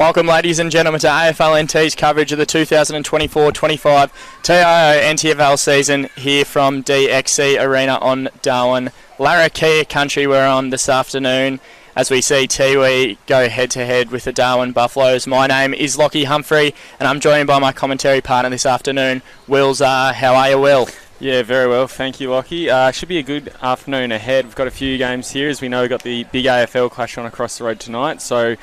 Welcome, ladies and gentlemen, to AFL NT's coverage of the 2024-25 TIO NTFL season here from DXC Arena on Darwin. Larrakia country we're on this afternoon as we see Tiwi go head-to-head with the Darwin Buffaloes. My name is Lockie Humphrey and I'm joined by my commentary partner this afternoon, Will Czar. How are you, Will? Yeah, very well. Thank you, Lockie. Should be a good afternoon ahead. We've got a few games here. As we know, we've got the big AFL clash on across the road tonight. So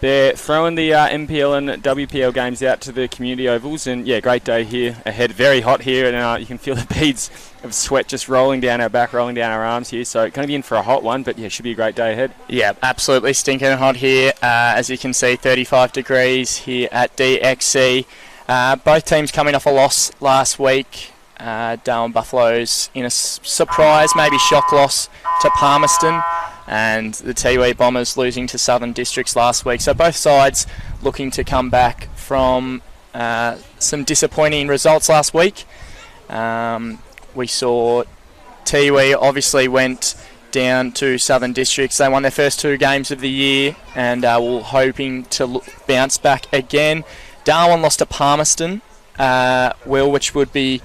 they're throwing the MPL and WPL games out to the community ovals. And, yeah, great day here ahead. Very hot here. And you can feel the beads of sweat just rolling down our back, rolling down our arms here. So going to be in for a hot one. But, yeah, should be a great day ahead. Yeah, absolutely stinking hot here. As you can see, 35 degrees here at DXC. Both teams coming off a loss last week. Darwin Buffaloes in a surprise, maybe shock loss to Palmerston, and the Tiwi Bombers losing to Southern Districts last week. So both sides looking to come back from some disappointing results last week. We saw Tiwi obviously went down to Southern Districts. They won their first two games of the year and were hoping to bounce back again. Darwin lost to Palmerston, which would be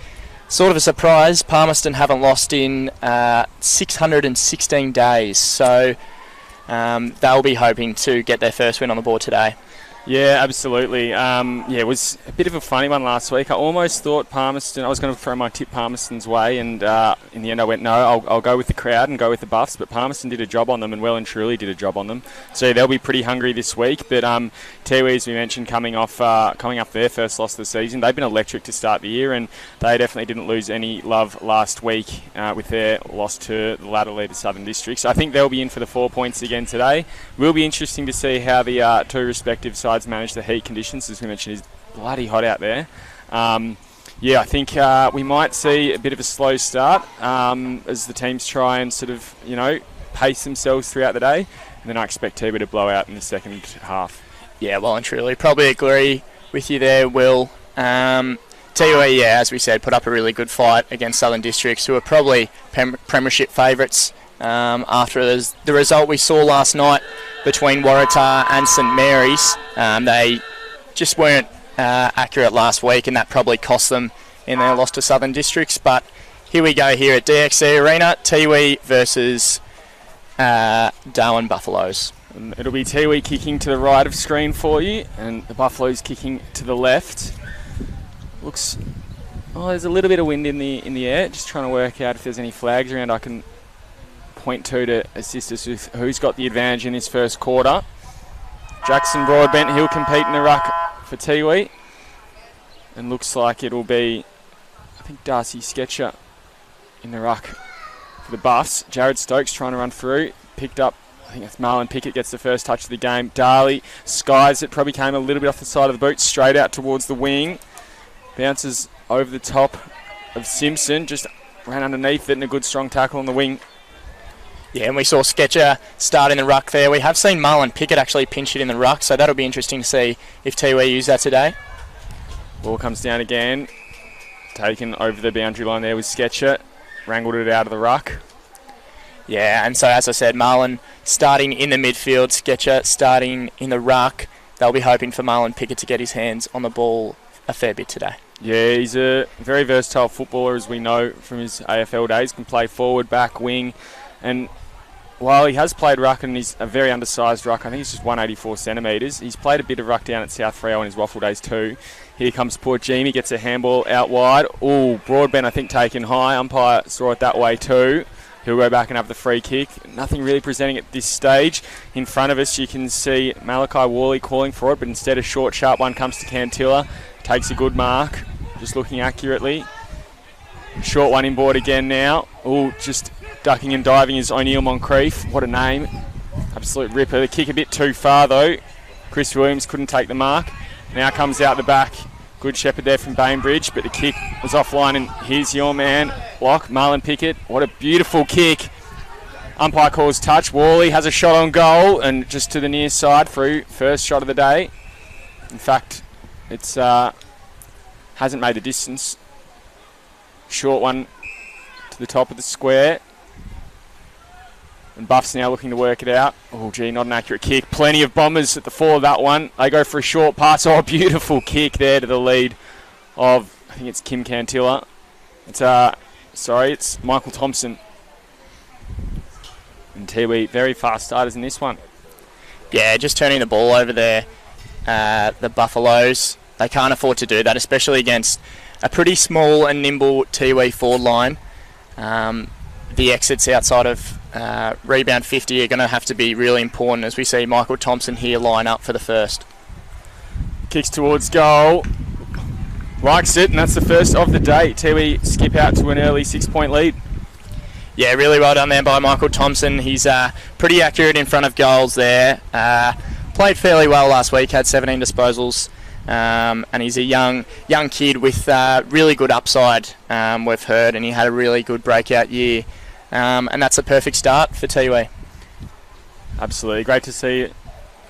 sort of a surprise. Palmerston haven't lost in 616 days, so they'll be hoping to get their first win on the board today. Yeah, absolutely. It was a bit of a funny one last week. I almost thought Palmerston, I was going to throw my tip Palmerston's way, and in the end I went, no, I'll go with the crowd and go with the Buffs, but Palmerston did a job on them, and well and truly did a job on them. So they'll be pretty hungry this week, but Tiwi, as we mentioned, coming off their first loss of the season, they've been electric to start the year, and they definitely didn't lose any love last week with their loss to the ladder leader Southern Districts. So I think they'll be in for the 4 points again today. Will be interesting to see how the two respective sides manage the heat conditions. As we mentioned, it's bloody hot out there. I think we might see a bit of a slow start as the teams try and sort of, pace themselves throughout the day. And then I expect Tiwi to blow out in the second half. Yeah, well and truly. Probably agree with you there, Will. Tiwi, as we said, put up a really good fight against Southern Districts, who are probably premiership favourites after the result we saw last night between Waratah and St Mary's. They just weren't accurate last week, and that probably cost them in their loss to Southern Districts. But here we go here at DXC Arena, Tiwi versus Darwin Buffaloes. And it'll be Tiwi kicking to the right of screen for you, and the Buffaloes kicking to the left. There's a little bit of wind in the air. Just trying to work out if there's any flags around I can point to assist us with who's got the advantage in this first quarter. Jackson Broadbent, he'll compete in the ruck for Tiwi. And looks like it'll be, I think, Darcy Sketcher in the ruck for the Buffs. Jared Stokes trying to run through. Picked up, I think that's Marlon Pickett gets the first touch of the game. Darley skies it, probably came a little bit off the side of the boot, straight out towards the wing. Bounces over the top of Simpson, just ran underneath it and a good strong tackle on the wing. Yeah, and we saw Sketcher start in the ruck there. We have seen Marlon Pickett actually pinch it in the ruck, so that'll be interesting to see if Tiwi use that today. Ball comes down again. Taken over the boundary line there with Sketcher. Wrangled it out of the ruck. Yeah, and so as I said, Marlon starting in the midfield, Sketcher starting in the ruck. They'll be hoping for Marlon Pickett to get his hands on the ball a fair bit today. Yeah, he's a very versatile footballer, as we know from his AFL days. Can play forward, back, wing. And while he has played ruck and he's a very undersized ruck, I think he's just 184 centimetres, he's played a bit of ruck down at South Freo in his waffle days too. Here comes poor Jamie, gets a handball out wide. Broadbent I think taken high. Umpire saw it that way too. He'll go back and have the free kick. Nothing really presenting at this stage. In front of us you can see Malachi Worley calling for it, but instead a short, sharp one comes to Cantilla. Takes a good mark, just looking accurately. Short one inboard again now. Just ducking and diving is O'Neill Moncrief. What a name. Absolute ripper. The kick a bit too far though. Chris Williams couldn't take the mark. Now comes out the back. Good shepherd there from Bainbridge, but the kick was offline, and here's your man, Marlon Pickett. What a beautiful kick. Umpire calls touch. Worley has a shot on goal, and just to the near side through. First shot of the day. In fact, it's hasn't made the distance. Short one to the top of the square. And Buff's now looking to work it out. Oh, gee, not an accurate kick. Plenty of Bombers at the fore of that one. They go for a short pass. Oh, beautiful kick there to the lead of, I think it's Kim Cantilla. It's Michael Thompson. And Tiwi, very fast starters in this one. Yeah, just turning the ball over there. The Buffaloes, they can't afford to do that, especially against a pretty small and nimble Tiwi forward line. The exits outside of rebound 50 are going to have to be really important as we see Michael Thompson here line up for the first. Kicks towards goal. Likes it, and that's the first of the day. Tiwi skip out to an early 6-point lead. Yeah, really well done there by Michael Thompson. He's pretty accurate in front of goals there. Played fairly well last week, had 17 disposals. And he's a young kid with really good upside, we've heard, and he had a really good breakout year. And that's a perfect start for Tiwi. Absolutely. Great to see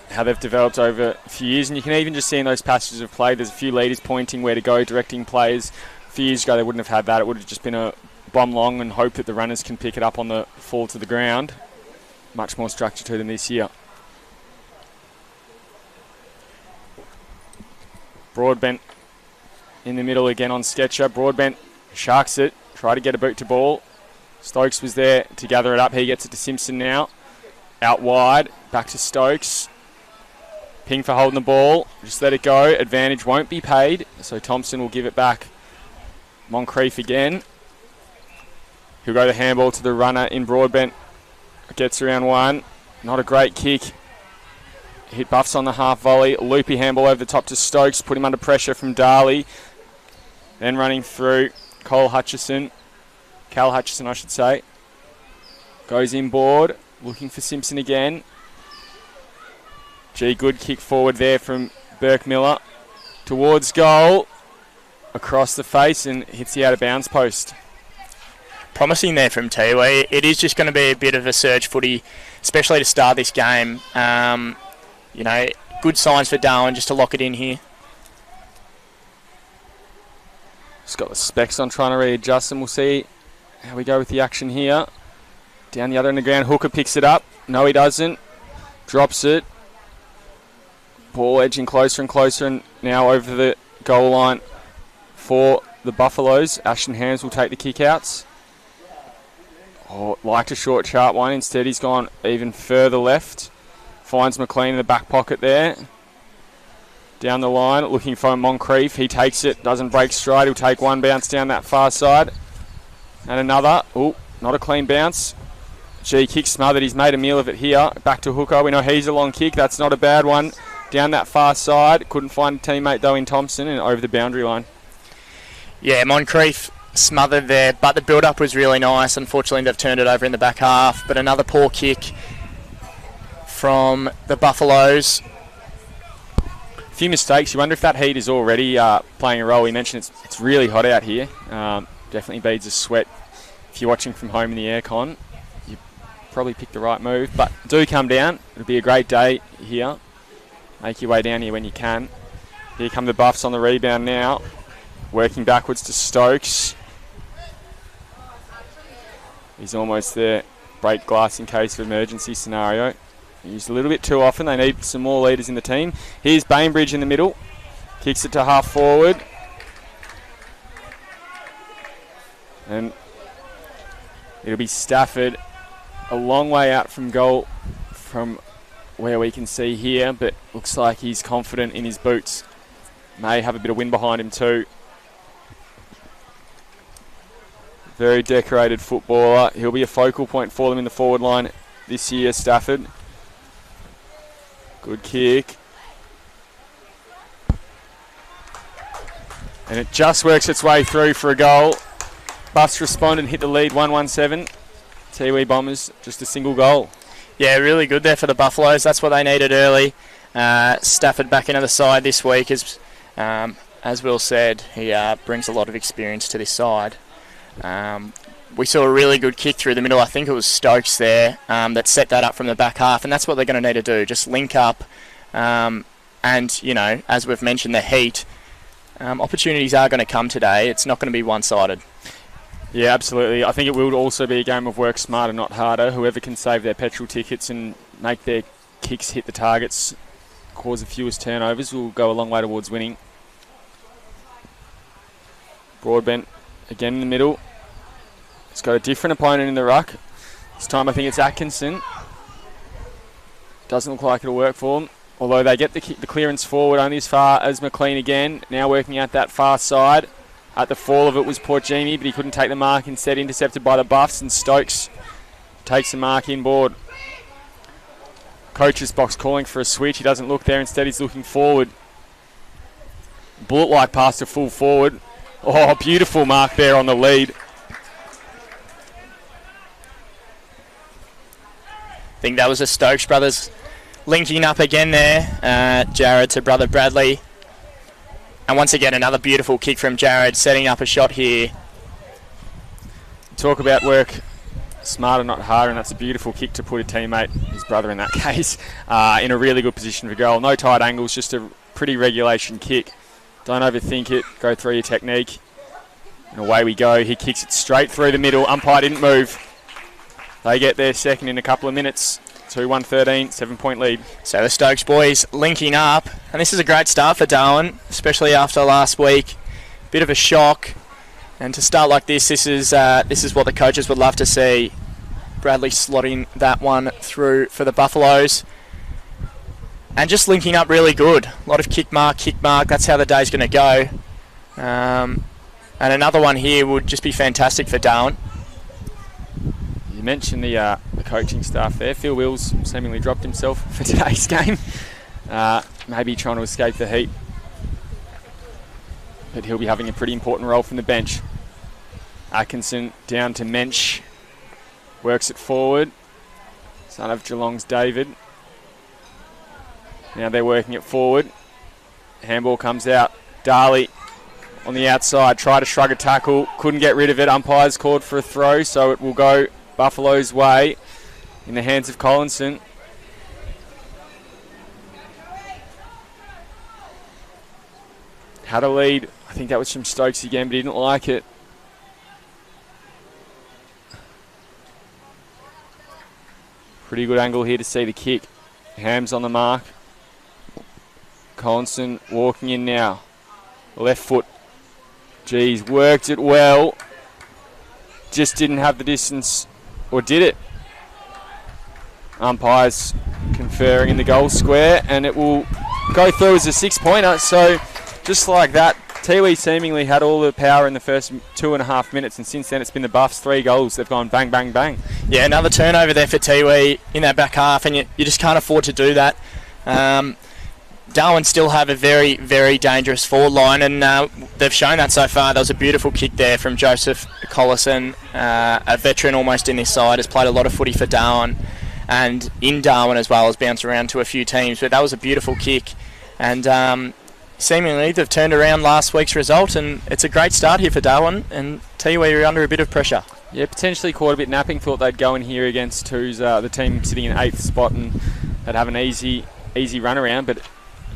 how they've developed over a few years. And you can even just see in those passages of play, there's a few leaders pointing where to go, directing players. A few years ago, they wouldn't have had that. It would have just been a bomb long and hope that the runners can pick it up on the fall to the ground. Much more structure to them this year. Broadbent in the middle again on Sketcher. Broadbent sharks it. Try to get a boot to ball. Stokes was there to gather it up. He gets it to Simpson now. Out wide. Back to Stokes. Ping for holding the ball. Just let it go. Advantage won't be paid. So Thompson will give it back. Moncrief again. He'll go the handball to the runner in Broadbent. Gets around one. Not a great kick. Hit Buffs on the half volley. Loopy handball over the top to Stokes. Put him under pressure from Darley. Then running through Cal Hutchison, I should say. Goes inboard. Looking for Simpson again. Good kick forward there from Burke Miller. Towards goal. Across the face and hits the out of bounds post. Promising there from Tiwi. It is just going to be a bit of a surge footy, especially to start this game. Good signs for Darwin just to lock it in here. Just got the specs on trying to readjust and we'll see how we go with the action here. Down the other end of the ground, Hooker picks it up. No, he doesn't. Drops it. Ball edging closer and closer and now over the goal line for the Buffaloes. Ashton Hams will take the kick-outs. Liked a short, sharp one. Instead, he's gone even further left. Finds McLean in the back pocket there. Down the line, looking for Moncrief. He takes it, doesn't break stride. He'll take one bounce down that far side. And another. Not a clean bounce. Kick smothered. He's made a meal of it here. Back to Hooker. We know he's a long kick. That's not a bad one. Down that far side. Couldn't find a teammate, though, in Thompson and over the boundary line. Yeah, Moncrief smothered there, but the build-up was really nice. Unfortunately, they've turned it over in the back half. But another poor kick from the Buffaloes. A few mistakes. You wonder if that heat is already playing a role. We mentioned it's really hot out here. Definitely beads a sweat. If you're watching from home in the aircon, you probably picked the right move. But do come down. It'll be a great day here. Make your way down here when you can. Here come the Buffs on the rebound now. Working backwards to Stokes. He's almost there. Break glass in case of emergency scenario. Used a little bit too often. They need some more leaders in the team. Here's Bainbridge in the middle. Kicks it to half forward. And it'll be Stafford a long way out from goal from where we can see here, but looks like he's confident in his boots. May have a bit of wind behind him too. Very decorated footballer. He'll be a focal point for them in the forward line this year, Stafford. Good kick. And it just works its way through for a goal. Buffs respond and hit the lead 1-1-7. Tiwi Bombers, just a single goal. Yeah, really good there for the Buffaloes. That's what they needed early. Stafford back into the side this week. As Will said, he brings a lot of experience to this side. We saw a really good kick through the middle. I think it was Stokes there that set that up from the back half, and that's what they're going to need to do. Just link up, and as we've mentioned, the heat. Opportunities are going to come today. It's not going to be one-sided. Yeah, absolutely. I think it will also be a game of work smarter, not harder. Whoever can save their petrol tickets and make their kicks hit the targets, cause the fewest turnovers, will go a long way towards winning. Broadbent again in the middle. He's got a different opponent in the ruck. This time I think it's Atkinson. Doesn't look like it'll work for him. Although they get the clearance forward only as far as McLean again. Now working out that far side. At the fall of it was Portjimi, but he couldn't take the mark. Instead intercepted by the Buffs, and Stokes takes the mark inboard. Coach's box calling for a switch. He doesn't look there. Instead he's looking forward. Bullet-like pass to full forward. Oh, beautiful mark there on the lead. I think that was the Stokes brothers linking up again there. Jared to brother Bradley. And once again, another beautiful kick from Jared, setting up a shot here. Talk about work smarter, not harder, and that's a beautiful kick to put a teammate, his brother in that case, in a really good position for goal. No tight angles, just a pretty regulation kick. Don't overthink it, go through your technique. And away we go. He kicks it straight through the middle. Umpire didn't move. They get their second in a couple of minutes. 2-1-13, 7-point lead. So the Stokes boys linking up, and this is a great start for Darwin, especially after last week. Bit of a shock, and to start like this is what the coaches would love to see. Bradley slotting that one through for the Buffaloes, and just linking up really good. A lot of kick mark. That's how the day's going to go. And another one here would just be fantastic for Darwin. You mentioned the coaching staff there. Phil Wills seemingly dropped himself for today's game. Maybe trying to escape the heat. But he'll be having a pretty important role from the bench. Atkinson down to Mensch. Works it forward. Son of Geelong's David. Now they're working it forward. Handball comes out. Darley on the outside. Try to shrug a tackle. Couldn't get rid of it. Umpires called for a throw, so it will go Buffalo's way in the hands of Collinson. Had a lead. I think that was from Stokes again, but he didn't like it. Pretty good angle here to see the kick. Hams on the mark. Collinson walking in now. Left foot. Geez, worked it well. Just didn't have the distance. Or did it? Umpires conferring in the goal square, and it will go through as a 6-pointer. So just like that, Tiwi seemingly had all the power in the first 2.5 minutes, and since then it's been the Buffs. 3 goals. They've gone bang, bang, bang. Yeah, another turnover there for Tiwi in that back half, and you just can't afford to do that. Darwin still have a very, very dangerous forward line, and they've shown that so far. There was a beautiful kick there from Joseph Collison, a veteran almost in this side, has played a lot of footy for Darwin, and in Darwin as well, has bounced around to a few teams, but that was a beautiful kick, and seemingly they've turned around last week's result, and it's a great start here for Darwin, and Tiwi are under a bit of pressure. Yeah, potentially caught a bit napping. Thought they'd go in here against who's the team sitting in 8th spot, and they'd have an easy run around, but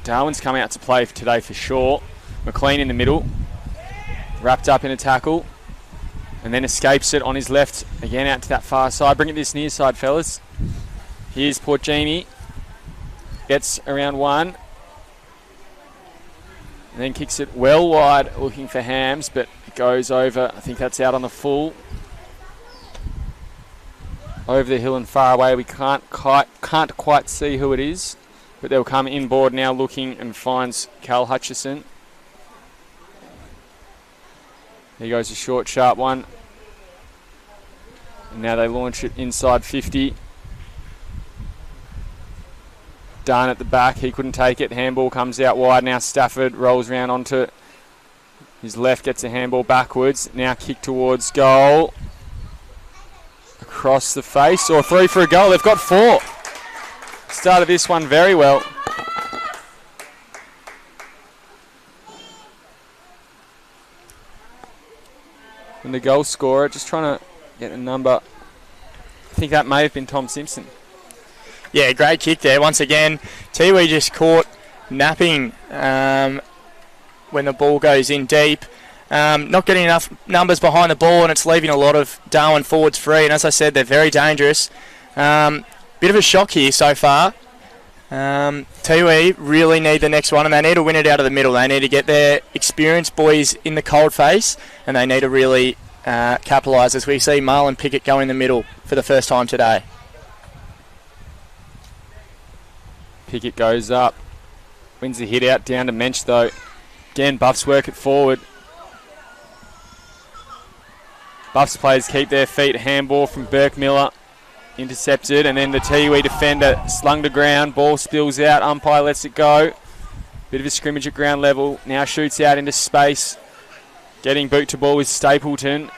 Darwin's come out to play for today for sure. McLean in the middle, wrapped up in a tackle, and then escapes it on his left, again out to that far side. Bring it this near side, fellas. Here's Portjimi, gets around one, and then kicks it well wide, looking for Hams, but it goes over. I think that's out on the full. Over the hill and far away. We can't quite see who it is. But they'll come inboard now, looking, and finds Cal Hutchison. There goes a short, sharp one. And now they launch it inside 50. Dunn at the back, he couldn't take it. Handball comes out wide. Now Stafford rolls around onto his left, gets a handball backwards. Now kick towards goal. Across the face, or through for a goal. They've got 4. Started this one very well. And the goal scorer, just trying to get a number. I think that may have been Tom Simpson. Yeah, great kick there. Once again, Tiwi just caught napping when the ball goes in deep. not getting enough numbers behind the ball, and it's leaving a lot of Darwin forwards free. And as I said, they're very dangerous. Bit of a shock here so far. Tiwi really need the next one, and they need to win it out of the middle. They need to get their experienced boys in the cold face, and they need to really capitalise as we see Marlon Pickett go in the middle for the first time today. Pickett goes up, wins the hit out down to Mensch though. Again, Buffs work it forward. Buffs players keep their feet. Handball from Burke Miller. Intercepted, and then the Tiwi defender slung to ground. Ball spills out. Umpire lets it go. Bit of a scrimmage at ground level. Now shoots out into space. Getting boot to ball with Stapleton.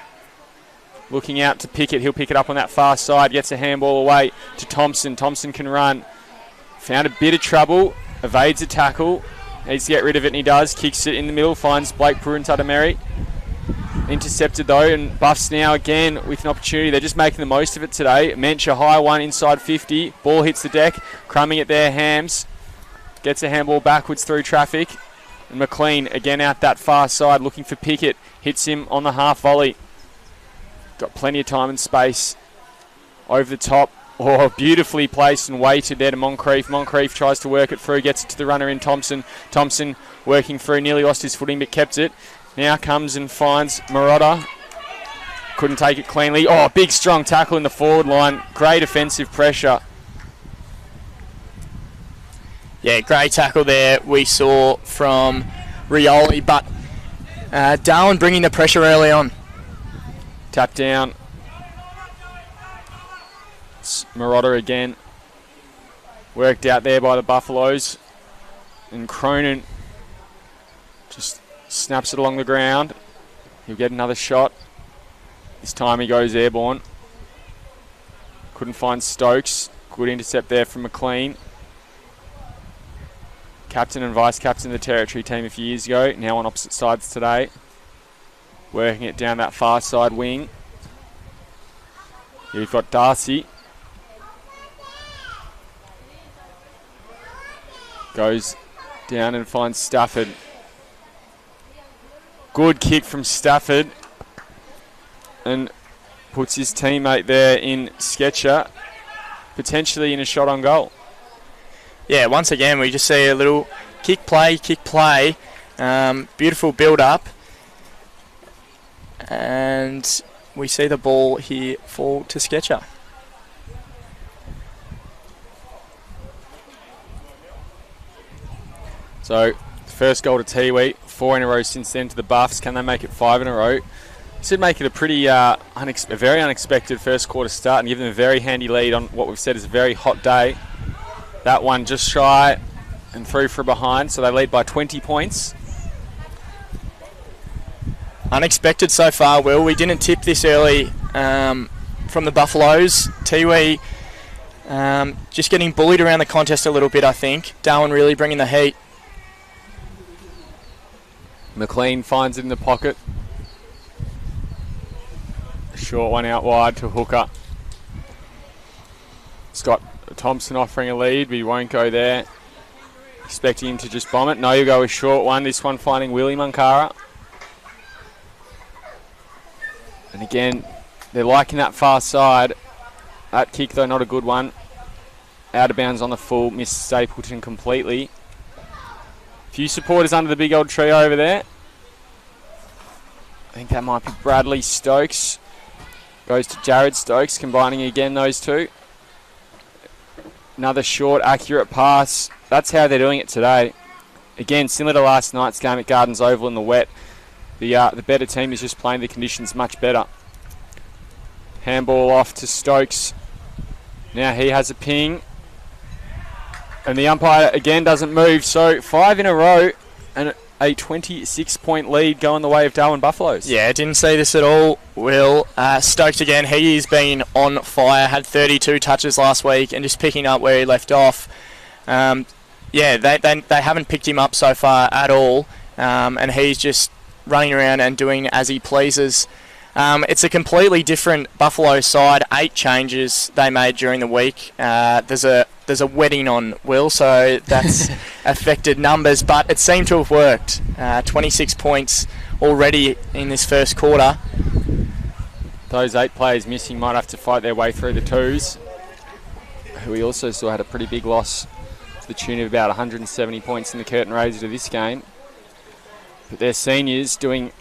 Looking out to Pickett. He'll pick it up on that far side. Gets a handball away to Thompson. Thompson can run. Found a bit of trouble. Evades a tackle. Needs to get rid of it, and he does. Kicks it in the middle. Finds Blake Puruntatameri. Intercepted though, and Buffs now again with an opportunity. They're just making the most of it today. Mensch a high one inside 50. Ball hits the deck, crumbing at their hams. Gets a handball backwards through traffic. And McLean again out that far side looking for Pickett. Hits him on the half volley. Got plenty of time and space. Over the top. Oh, beautifully placed and weighted there to Moncrief. Moncrief tries to work it through, gets it to the runner in Thompson. Thompson working through, nearly lost his footing but kept it. Now comes and finds Marotta. Couldn't take it cleanly. Oh, big strong tackle in the forward line. Great offensive pressure. Yeah, great tackle there we saw from Rioli, but Darwin bringing the pressure early on. Tap down. Marotta again. Worked out there by the Buffaloes. And Cronin just snaps it along the ground. He'll get another shot. This time he goes airborne. Couldn't find Stokes. Good intercept there from McLean. Captain and vice captain of the territory team a few years ago. Now on opposite sides today. Working it down that far side wing. Here we've got Darcy. Goes down and finds Stafford. Good kick from Stafford. And puts his teammate there in Sketcher. Potentially in a shot on goal. Yeah, once again we just see a little kick play. Beautiful build up. And we see the ball here fall to Sketcher. So, first goal to Tiwi, 4 in a row since then to the Buffs. Can they make it 5 in a row? This would make it a pretty, a very unexpected first quarter start and give them a very handy lead on what we've said is a very hot day. That one just shy and through for behind, so they lead by 20 points. Unexpected so far, Will. We didn't tip this early from the Buffaloes. Tiwi just getting bullied around the contest a little bit, I think. Darwin really bringing the heat. McLean finds it in the pocket. A short one out wide to Hooker. Scott Thompson offering a lead, but he won't go there. Expecting him to just bomb it. No, he'll go a short one. This one finding Willie Munkara. And again, they're liking that far side. That kick, though, not a good one. Out of bounds on the full. Missed Stapleton completely. Few supporters under the big old tree over there. I think that might be Bradley Stokes. Goes to Jared Stokes, combining again those two. Another short, accurate pass. That's how they're doing it today. Again, similar to last night's game at Gardens Oval in the wet. The better team is just playing the conditions much better. Handball off to Stokes. Now he has a ping. And the umpire again doesn't move. So 5 in a row and a 26-point lead going the way of Darwin Buffaloes. Yeah, didn't see this at all, Will. Stokes again, he's been on fire. Had 32 touches last week and just picking up where he left off. Yeah, they haven't picked him up so far at all. And he's just running around and doing as he pleases. It's a completely different Buffalo side. 8 changes they made during the week. There's a wedding on, Will, so that's affected numbers, but it seemed to have worked. 26 points already in this first quarter. Those 8 players missing might have to fight their way through the twos, who we also saw had a pretty big loss to the tune of about 170 points in the curtain raiser to this game. But their seniors doing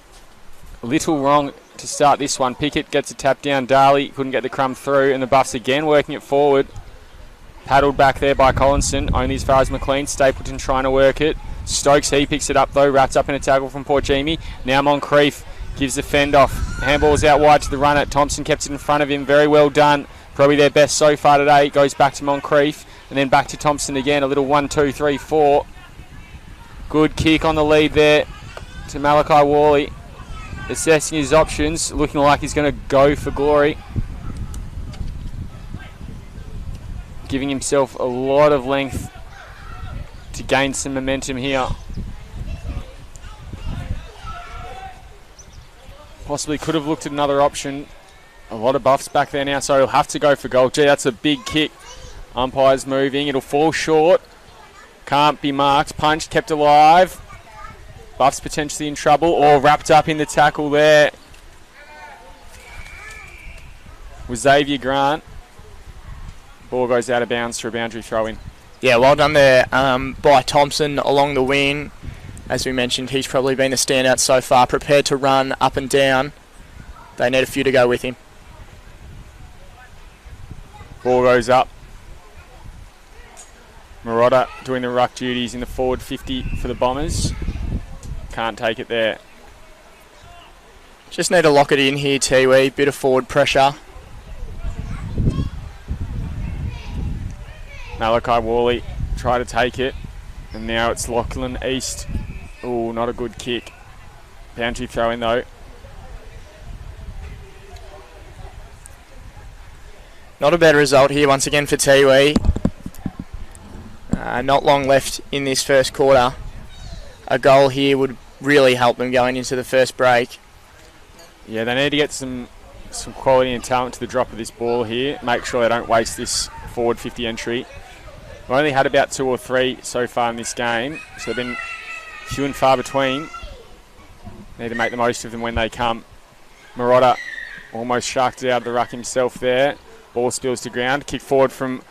little wrong to start this one. Pickett gets a tap down. Darley couldn't get the crumb through, and the Buffs again working it forward. Paddled back there by Collinson, only as far as McLean. Stapleton trying to work it. Stokes, he picks it up though, wrapped up in a tackle from Porchimi. Now Moncrief gives the fend off. Handball's out wide to the runner. Thompson kept it in front of him. Very well done. Probably their best so far today. Goes back to Moncrief and then back to Thompson again. A little 1, 2, 3, 4. Good kick on the lead there to Malachi Worley. Assessing his options, looking like he's going to go for glory. Giving himself a lot of length to gain some momentum here. Possibly could have looked at another option. A lot of Buffs back there now, so he'll have to go for goal. Gee, that's a big kick. Umpire's moving. It'll fall short. Can't be marked. Punch kept alive. Buffs potentially in trouble, or wrapped up in the tackle there with Xavier Grant. Ball goes out of bounds for a boundary throw-in. Yeah, well done there by Thompson along the wing. As we mentioned, he's probably been the standout so far, prepared to run up and down. They need a few to go with him. Ball goes up. Marotta doing the ruck duties in the forward 50 for the Bombers. Can't take it there. Just need to lock it in here, Tiwi. Bit of forward pressure. Malachi Worley try to take it, and now it's Lachlan East. Oh, not a good kick. Boundary throw in though. Not a bad result here once again for Tiwi. Not long left in this first quarter. A goal here would really help them going into the first break. Yeah, they need to get some quality and talent to the drop of this ball here. Make sure they don't waste this forward 50 entry. We've only had about 2 or 3 so far in this game, so they've been few and far between. Need to make the most of them when they come. Marotta almost sharked it out of the ruck himself there. Ball spills to ground. Kick forward from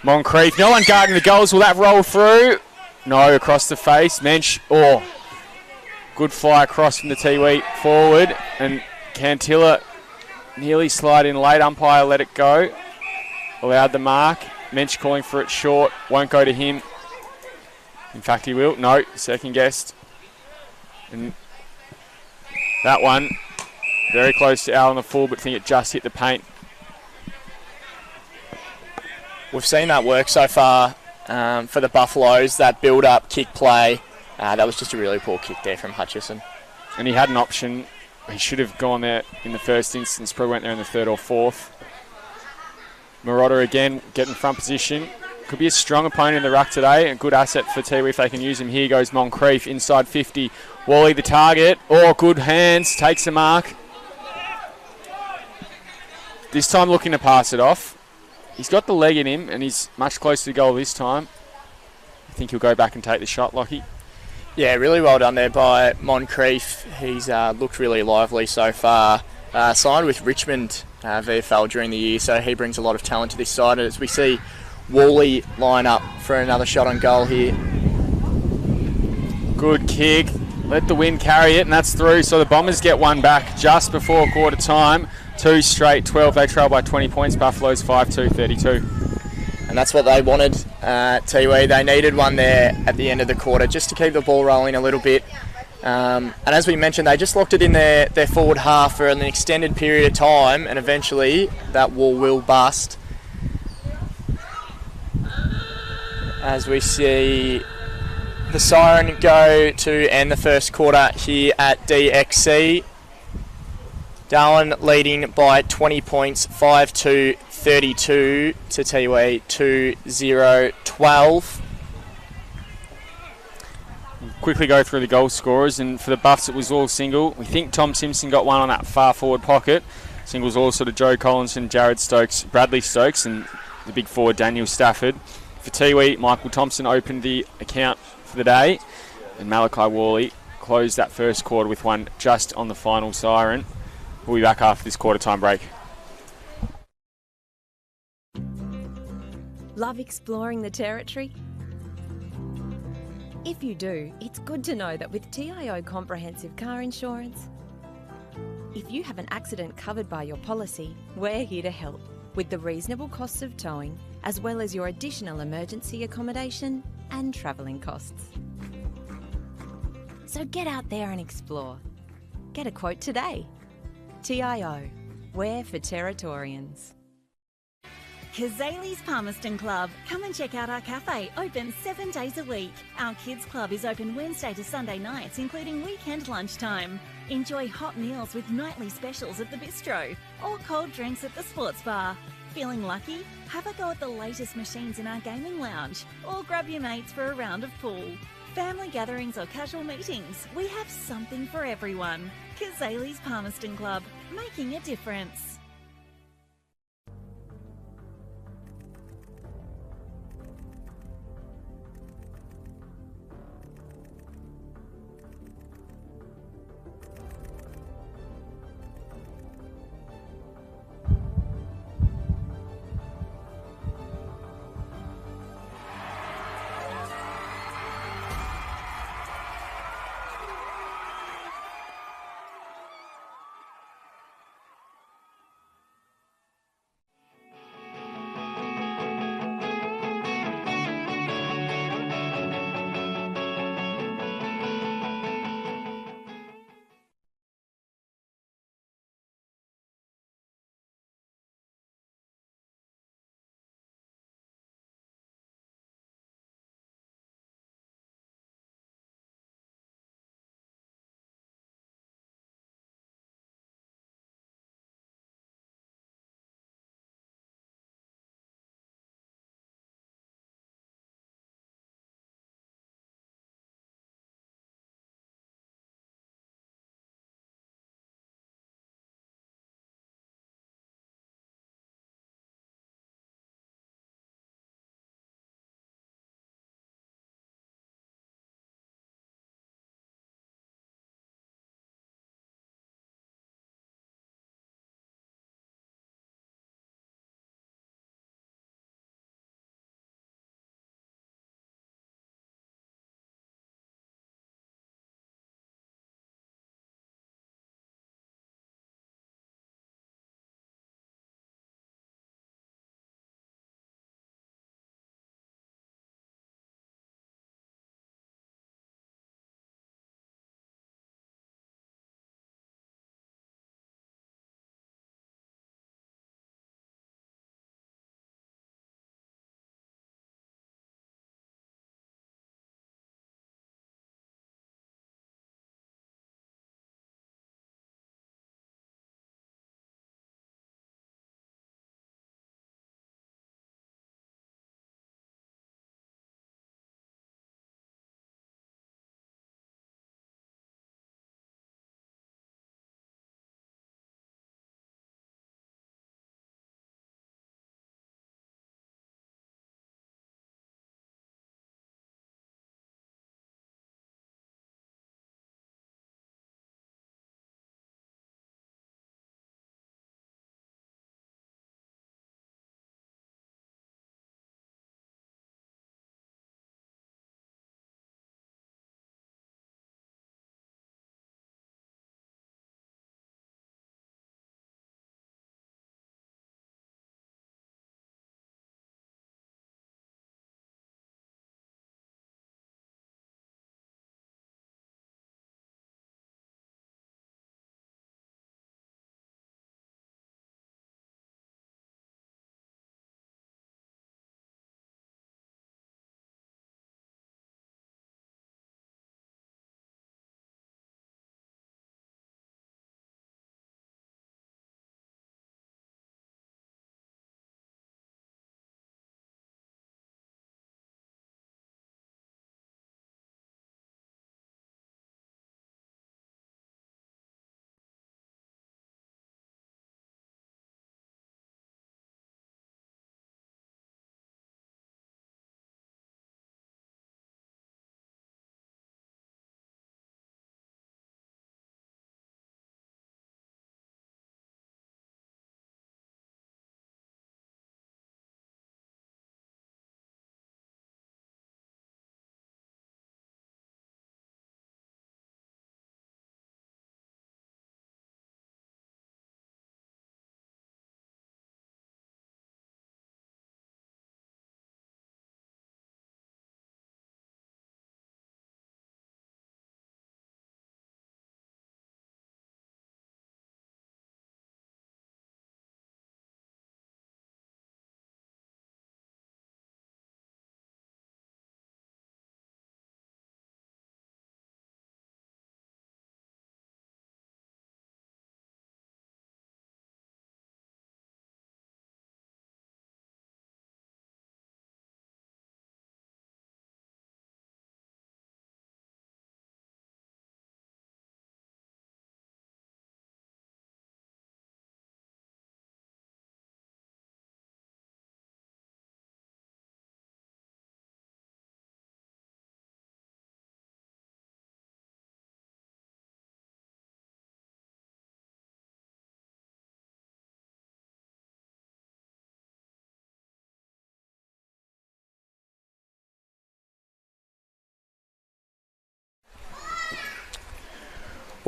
Moncrief. No one guarding the goals. Will that roll through? No, across the face. Mensch. Oh, good fly across from the Tiwi forward. And Cantilla nearly slide in late. Umpire let it go. Allowed the mark. Mensch calling for it short. Won't go to him. In fact, he will. No, second guessed. And that one, very close to Al on the full, but think it just hit the paint. We've seen that work so far for the Buffaloes, that build-up kick play. That was just a really poor kick there from Hutchison. And he had an option. He should have gone there in the first instance, probably went there in the third or fourth. Marotta again, getting front position. Could be a strong opponent in the ruck today. A good asset for Tiwi if they can use him. Here goes Moncrief, inside 50. Wally the target. Oh, good hands. Takes the mark. This time looking to pass it off. He's got the leg in him and he's much closer to goal this time. I think he'll go back and take the shot, Lockie. Yeah, really well done there by Moncrief. He's looked really lively so far. Signed with Richmond VFL during the year, so he brings a lot of talent to this side. As we see Wally line up for another shot on goal here. Good kick. Let the wind carry it, and that's through. So the Bombers get one back just before quarter time. 2 straight, 12. They trail by 20 points. Buffaloes 5-2, 32. And that's what they wanted, Tiwi. They needed one there at the end of the quarter just to keep the ball rolling a little bit. And as we mentioned, they just locked it in their forward half for an extended period of time, and eventually that wall will bust. As we see the siren go to end the first quarter here at DXC. Darwin leading by 20 points, 5-2-32 to Tiwi 2-0-12. Quickly go through the goal scorers, and for the Buffs it was all single. We think Tom Simpson got one on that far forward pocket. Singles also to Joe Collinson, Jared Stokes, Bradley Stokes, and the big forward Daniel Stafford. For Tiwi, Michael Thompson opened the account for the day, and Malachi Worley close that first quarter with one just on the final siren. We'll be back after this quarter time break. Love exploring the territory? If you do, it's good to know that with TIO Comprehensive Car Insurance, if you have an accident covered by your policy, we're here to help with the reasonable costs of towing, as well as your additional emergency accommodation and travelling costs. So get out there and explore. Get a quote today. TIO, we're for Territorians. Kazali's Palmerston Club. Come and check out our cafe, open 7 days a week. Our kids club is open Wednesday to Sunday nights, including weekend lunchtime. Enjoy hot meals with nightly specials at the bistro or cold drinks at the sports bar. Feeling lucky? Have a go at the latest machines in our gaming lounge or grab your mates for a round of pool. Family gatherings or casual meetings, we have something for everyone. Kazali's Palmerston Club, making a difference.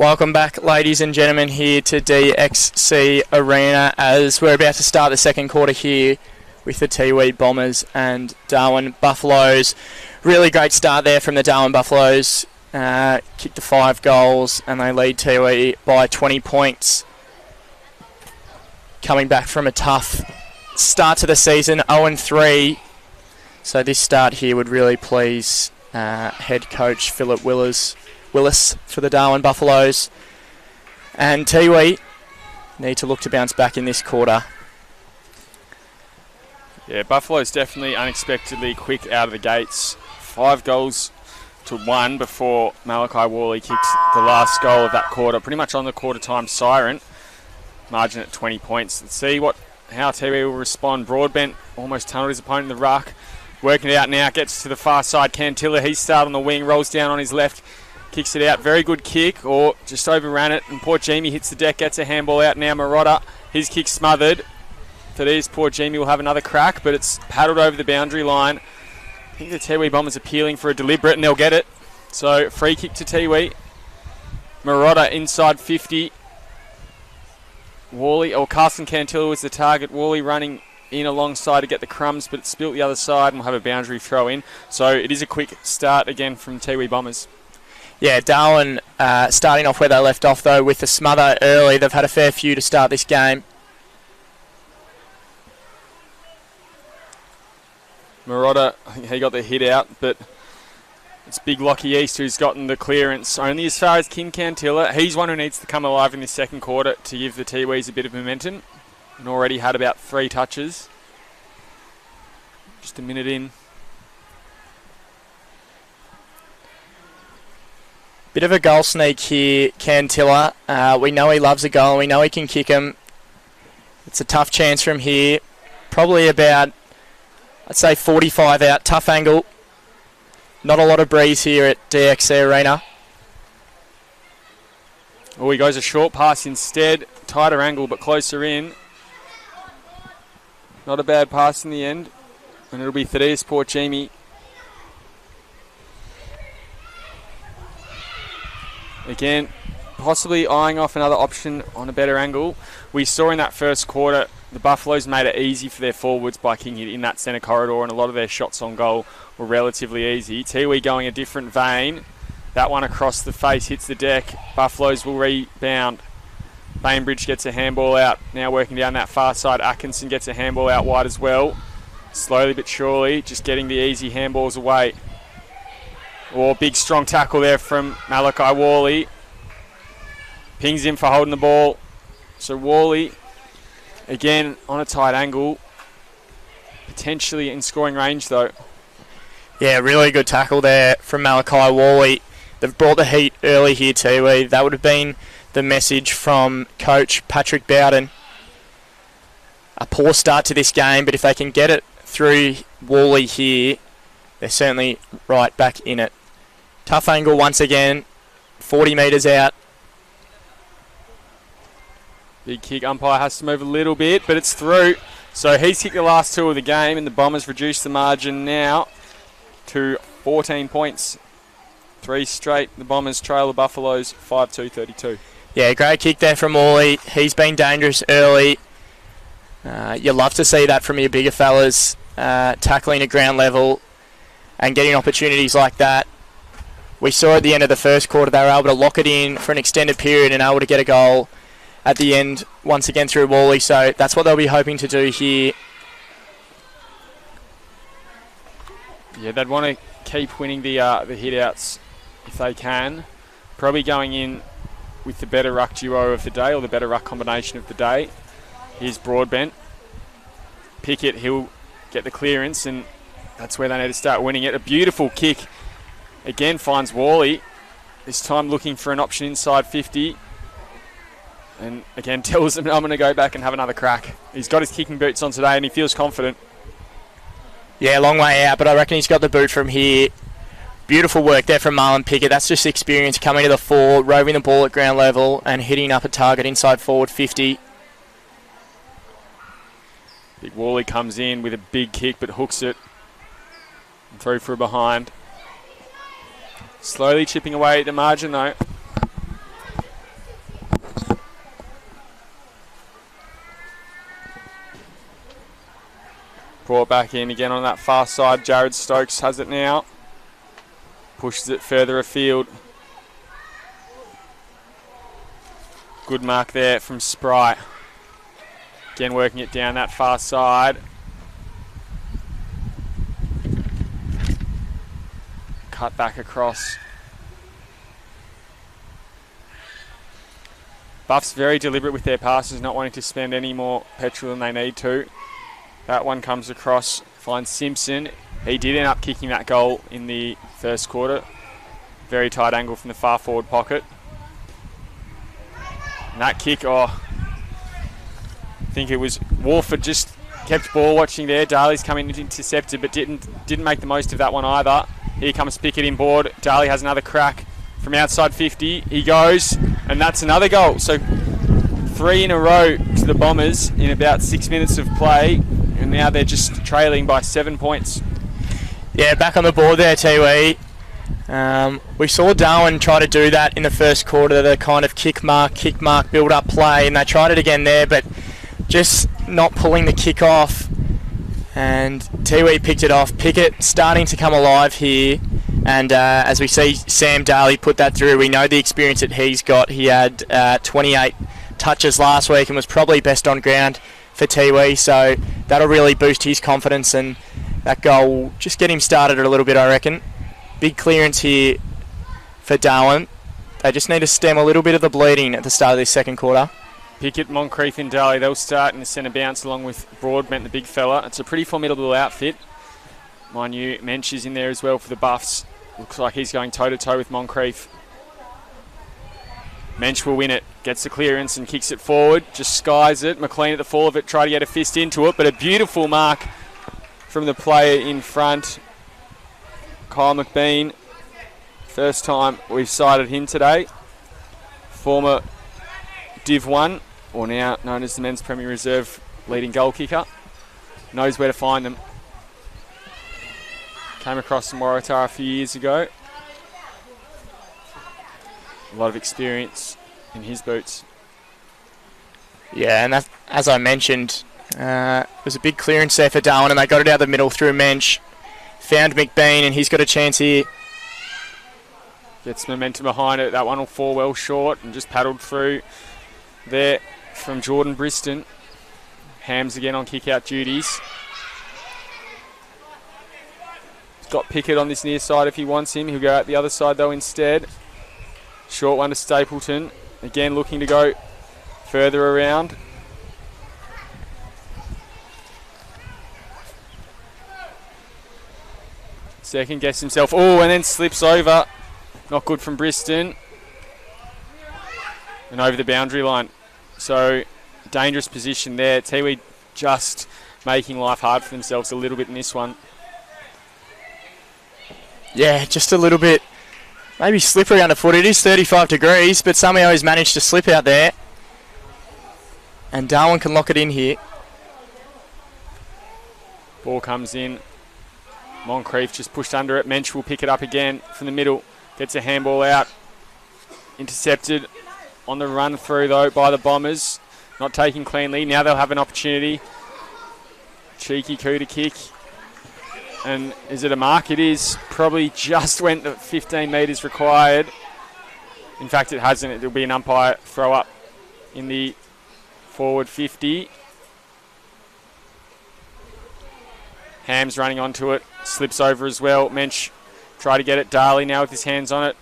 Welcome back, ladies and gentlemen, here to DXC Arena as we're about to start the second quarter here with the Tiwi Bombers and Darwin Buffaloes. Really great start there from the Darwin Buffaloes. Kicked to 5 goals and they lead Tiwi by 20 points. Coming back from a tough start to the season, 0-3. So this start here would really please head coach Philip Willis for the Darwin Buffaloes. And Tiwi need to look to bounce back in this quarter. Yeah, Buffalo's definitely unexpectedly quick out of the gates. 5 goals to 1 before Malachi Worley kicked the last goal of that quarter, pretty much on the quarter time siren. Margin at 20 points. Let's see how Tiwi will respond. Broadbent almost tunneled his opponent in the ruck. Working it out now, gets to the far side. Cantilla, he's started on the wing, rolls down on his left. Kicks it out, very good kick, or just overran it, and poor Jamie hits the deck, gets a handball out now. Marotta, his kick smothered. Today's poor Jamie will have another crack, but it's paddled over the boundary line. I think the Tiwi Bombers appealing for a deliberate, and they'll get it. So, free kick to Tiwi. Marotta inside 50. Carson Cantilla was the target. Worley running in alongside to get the crumbs, but it's spilt the other side, and we'll have a boundary throw in. So, it is a quick start again from Tiwi Bombers. Yeah, Darwin starting off where they left off, though, with the smother early. They've had a fair few to start this game. Marotta, I think he got the hit out, but it's Big Lockie East who's gotten the clearance. Only as far as King Cantilla. He's one who needs to come alive in this second quarter to give the Tiwis a bit of momentum. And already had about 3 touches. Just a minute in. Bit of a goal sneak here, Cantilla. We know he loves a goal and we know he can kick him. It's a tough chance from here. Probably about, I'd say 45 out. Tough angle. Not a lot of breeze here at DXC Arena. Oh, he goes a short pass instead. Tighter angle but closer in. Not a bad pass in the end. And it'll be Thaddeus Porchimi. Again, possibly eyeing off another option on a better angle. We saw in that first quarter the Buffaloes made it easy for their forwards by kicking it in that centre corridor, and a lot of their shots on goal were relatively easy. Tiwi going a different vein. That one across the face hits the deck. Buffaloes will rebound. Bainbridge gets a handball out. Now working down that far side. Atkinson gets a handball out wide as well. Slowly but surely, just getting the easy handballs away. Big strong tackle there from Malachi Worley. Pings him for holding the ball. So Worley, again, on a tight angle. Potentially in scoring range, though. Yeah, really good tackle there from Malachi Worley. They've brought the heat early here, Tiwi. That would have been the message from coach Patrick Bowden. A poor start to this game, but if they can get it through Worley here, they're certainly right back in it. Tough angle once again, 40 metres out. Big kick, umpire has to move a little bit, but it's through. So he's kicked the last 2 of the game, and the Bombers reduce the margin now to 14 points. 3 straight. The Bombers trail the Buffaloes 5-2-32. Yeah, great kick there from Worley. He's been dangerous early. You love to see that from your bigger fellas, tackling at ground level and getting opportunities like that. We saw at the end of the first quarter they were able to lock it in for an extended period and able to get a goal at the end once again through Worley. So that's what they'll be hoping to do here. Yeah, they'd want to keep winning the hit-outs if they can. Probably going in with the better ruck duo of the day, or the better ruck combination of the day. Here's Broadbent. Pickett, he'll get the clearance, and that's where they need to start winning it. A beautiful kick. Again, finds Worley. This time looking for an option inside 50. And again, tells him, I'm going to go back and have another crack. He's got his kicking boots on today, and he feels confident. Yeah, long way out, but I reckon he's got the boot from here. Beautiful work there from Marlon Pickett. That's just experience coming to the fore, roving the ball at ground level and hitting up a target inside forward 50. Big Worley comes in with a big kick but hooks it. And through for a behind. Slowly chipping away at the margin though. Brought back in again on that far side. Jared Stokes has it now. Pushes it further afield. Good mark there from Sprite. Again working it down that far side. Cut back across. Buffs very deliberate with their passes, not wanting to spend any more petrol than they need to. That one comes across, finds Simpson. He did end up kicking that goal in the first quarter. Very tight angle from the far forward pocket. And that kick, I think it was Warford just kept ball watching there. Darley's coming in intercepted, but didn't make the most of that one either. Here comes Pickett inboard. Darley has another crack from outside 50. He goes, and that's another goal. So 3 in a row to the Bombers in about 6 minutes of play, and now they're just trailing by 7 points. Yeah, back on the board there, Tiwi. We saw Darwin try to do that in the first quarter, the kind of kick mark, build up play, and they tried it again there, but just not pulling the kick off. And Tiwi picked it off. Pickett starting to come alive here, and as we see Sam Darley put that through, we know the experience that he's got. He had 28 touches last week and was probably best on ground for Tiwi, so that'll really boost his confidence, and that goal will just get him started a little bit, I reckon. Big clearance here for Darwin. They just need to stem a little bit of the bleeding at the start of this second quarter. Pickett, Moncrief and Darley, they'll start in the centre bounce along with Broadbent, the big fella. It's a pretty formidable outfit. Mind you, Mensch is in there as well for the Buffs. Looks like he's going toe-to-toe with Moncrief. Mensch will win it, gets the clearance and kicks it forward, just skies it. McLean at the fall of it, try to get a fist into it, but a beautiful mark from the player in front, Kyle McBean. First time we've sighted him today. Former Div 1, or now known as the Men's Premier Reserve leading goal kicker. Knows where to find them. Came across from Waratah a few years ago. A lot of experience in his boots. Yeah, and that, as I mentioned, was a big clearance there for Darwin, and they got it out the middle through Mensch. Found McBean, and he's got a chance here. Gets momentum behind it. That one will fall well short and just paddled through there from Jordan Briston. Hams again on kick-out duties. He's got Pickett on this near side if he wants him. He'll go out the other side though instead. Short one to Stapleton. Again looking to go further around. Second guess himself. Oh, and then slips over. Not good from Briston. And over the boundary line. So, dangerous position there. Tiwi just making life hard for themselves a little bit in this one. Yeah, just a little bit. Maybe slippery underfoot. It is 35 degrees, but somehow he's managed to slip out there. And Darwin can lock it in here. Ball comes in. Moncrief just pushed under it. Mensch will pick it up again from the middle. Gets a handball out. Intercepted on the run through though by the Bombers. Not taking cleanly. Now they'll have an opportunity. Cheeky coup to kick. And is it a mark? It is. Probably just went the 15 metres required. In fact, it hasn't. It'll be an umpire throw up in the forward 50. Hams running onto it. Slips over as well. Mensch try to get it. Darley now with his hands on it.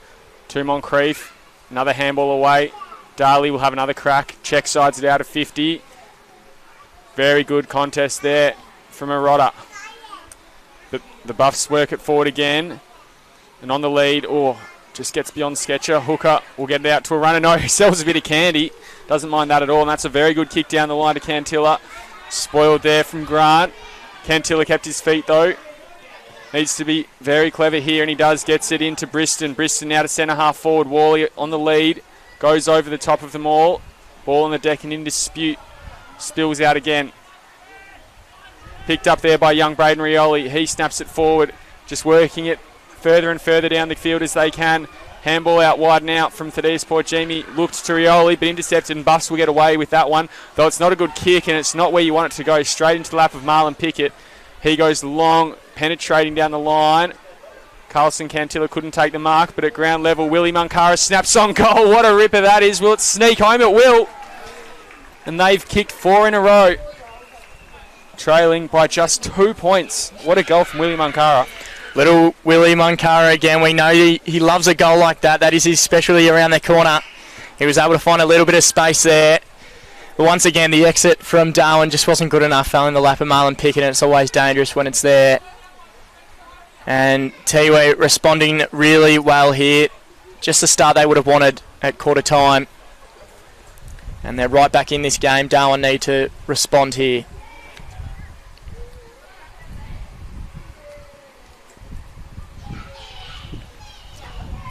To Moncrief. Another handball away. Darley will have another crack. Check sides it out of 50. Very good contest there from Marotta. The Buffs work it forward again. And on the lead, just gets beyond Sketcher. Hooker will get it out to a runner. No, he sells a bit of candy. Doesn't mind that at all. And that's a very good kick down the line to Cantilla. Spoiled there from Grant. Cantilla kept his feet though. Needs to be very clever here, and he does. Gets it into Briston. Briston now to centre half forward. Worley on the lead. Goes over the top of them all. Ball on the deck and in dispute. Spills out again. Picked up there by young Braden Rioli. He snaps it forward. Just working it further and further down the field as they can. Handball out wide and out from Thaddeus Portjimi. Looked to Rioli, but intercepted, and Buffs will get away with that one. Though it's not a good kick and it's not where you want it to go. Straight into the lap of Marlon Pickett. He goes long, penetrating down the line. Carlson Cantilla couldn't take the mark, but at ground level, Willie Munkara snaps on goal. What a ripper that is. Will it sneak home? It will. And they've kicked 4 in a row, trailing by just 2 points. What a goal from Willie Munkara. Little Willie Munkara again. We know he loves a goal like that. That is his specialty around the corner. He was able to find a little bit of space there. But once again, the exit from Darwin just wasn't good enough. Fell in the lap of Marlon Pickett, and it's always dangerous when it's there. And Tiwi responding really well here. Just the start they would have wanted at quarter time. And they're right back in this game. Darwin need to respond here.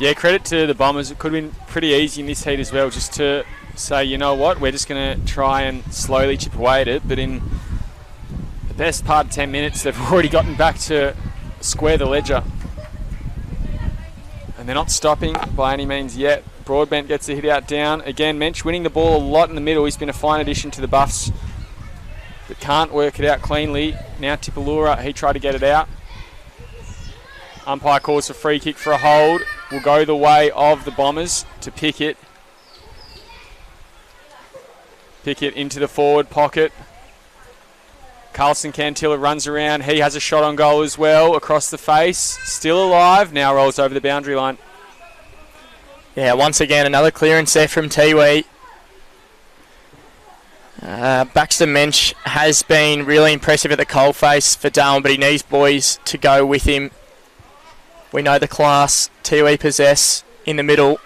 Yeah, credit to the Bombers. It could have been pretty easy in this heat as well, just to say, you know what, we're just going to try and slowly chip away at it. But in the best part of 10 minutes, they've already gotten back to square the ledger. And they're not stopping by any means yet. Broadbent gets the hit out down. Again, Mensch winning the ball a lot in the middle. He's been a fine addition to the Buffs, but can't work it out cleanly. Now Tipalura, he tried to get it out. Umpire calls a free kick for a hold. Will go the way of the Bombers to Pickett. Pickett into the forward pocket. Carlson Cantilla runs around. He has a shot on goal as well. Across the face. Still alive. Now rolls over the boundary line. Yeah, once again, another clearance there from Tiwi. Baxter Mensch has been really impressive at the coalface for Darwin, but he needs boys to go with him. We know the class Tiwi possess in the middle.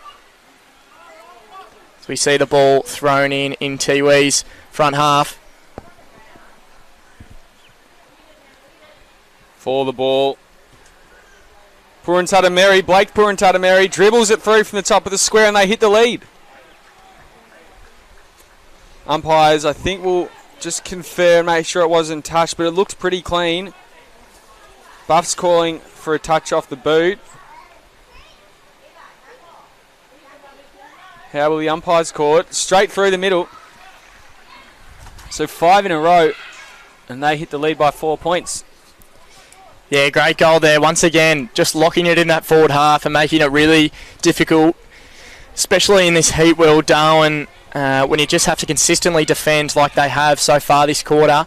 So we see the ball thrown in Tiwi's front half. For the ball. Puruntatameri, Blake Puruntatameri dribbles it through from the top of the square and they hit the lead. Umpires, I think, will just confirm, make sure it wasn't touched, but it looked pretty clean. Buffs calling for a touch off the boot. How will the umpires call it? Straight through the middle. So 5 in a row, and they hit the lead by 4 points. Yeah, great goal there. Once again, just locking it in that forward half and making it really difficult, especially in this heat wheel, Darwin, when you just have to consistently defend like they have so far this quarter.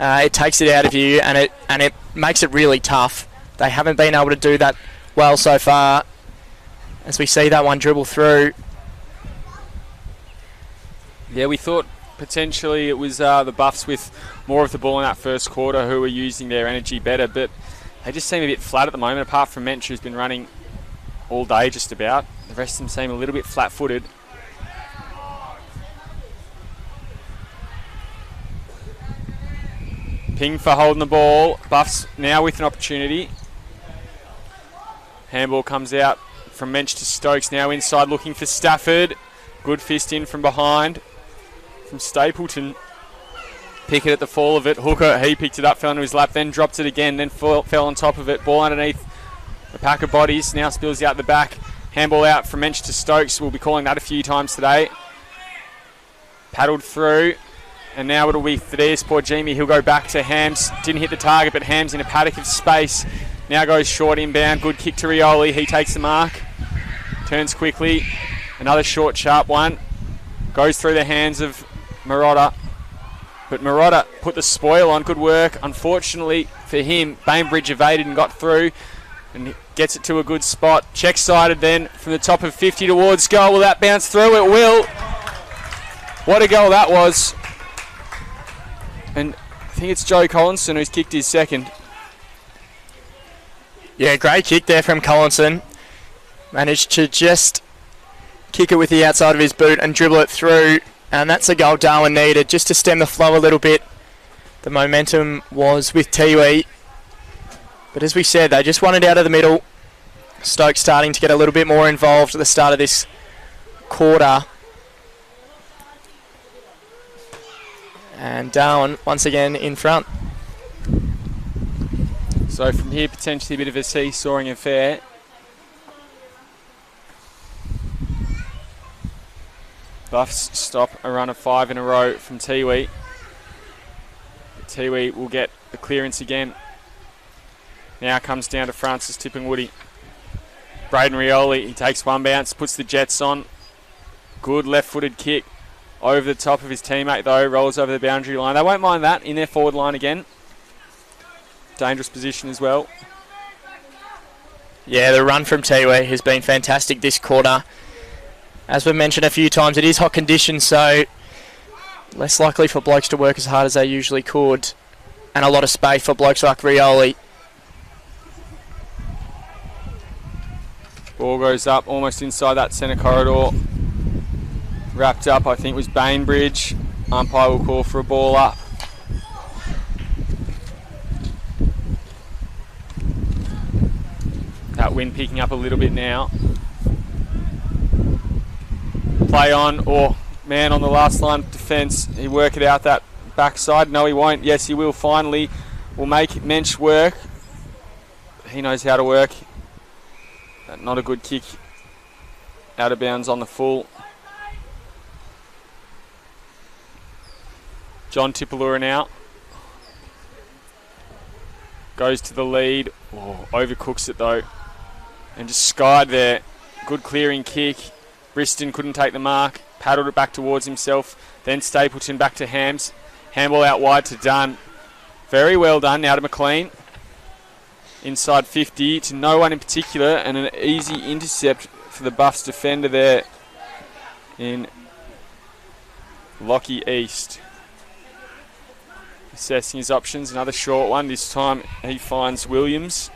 It takes it out of you and it makes it really tough. They haven't been able to do that well so far, as we see that one dribble through. Yeah, we thought potentially it was the Buffs with more of the ball in that first quarter who were using their energy better, but they just seem a bit flat at the moment, apart from Mensch, who's been running all day just about. The rest of them seem a little bit flat-footed. Ping for holding the ball. Buffs now with an opportunity. Handball comes out from Mensch to Stokes, now inside looking for Stafford. Good fist in from behind from Stapleton. Pickett at the fall of it. Hooker, he picked it up, fell into his lap, then dropped it again, then fell on top of it. Ball underneath a pack of bodies. Now spills out the back. Handball out from Mensch to Stokes. We'll be calling that a few times today. Paddled through. And now it'll be Thaddeus Porgimi. He'll go back to Hams. Didn't hit the target, but Hams in a paddock of space. Now goes short inbound. Good kick to Rioli. He takes the mark. Turns quickly. Another short, sharp one. Goes through the hands of Marotta. But Marotta put the spoil on. Good work. Unfortunately for him, Bainbridge evaded and got through. And gets it to a good spot. Check-sided then from the top of 50 towards goal. Will that bounce through? It will. What a goal that was. And I think it's Joe Collinson who's kicked his second. Yeah, great kick there from Collinson. Managed to just kick it with the outside of his boot and dribble it through. And that's a goal Darwin needed, just to stem the flow a little bit. The momentum was with Tiwi. But as we said, they just wanted out of the middle. Stokes starting to get a little bit more involved at the start of this quarter. And Darwin once again in front. So from here, potentially a bit of a seesawing affair. Buffs stop a run of 5 in a row from Tiwi. Tiwi will get the clearance again Now comes down to Francis Tippingwoody. Braden Rioli, he takes one bounce, puts the Jets on. Good left-footed kick over the top of his teammate though, rolls over the boundary line. They won't mind that in their forward line again. Dangerous position as well. Yeah, the run from Tiwi has been fantastic this quarter. As we've mentioned a few times, it is hot conditions, so less likely for blokes to work as hard as they usually could. And a lot of space for blokes like Rioli. Ball goes up almost inside that centre corridor. Wrapped up, I think, was Bainbridge. Umpire will call for a ball up. That wind picking up a little bit now. Play on, or man on the last line of defence. He work it out that backside. No, he won't. Yes, he will finally. Will make Mensch work. He knows how to work. Not a good kick. Out of bounds on the full. John Tipalura now. Goes to the lead. Oh, overcooks it though. And just skied there. Good clearing kick. Briston couldn't take the mark. Paddled it back towards himself. Then Stapleton back to Hams. Handball out wide to Dunn. Very well done now to McLean. Inside 50 to no one in particular. And an easy intercept for the Buffs defender there in Lockie East. Assessing his options. Another short one. This time he finds Williams.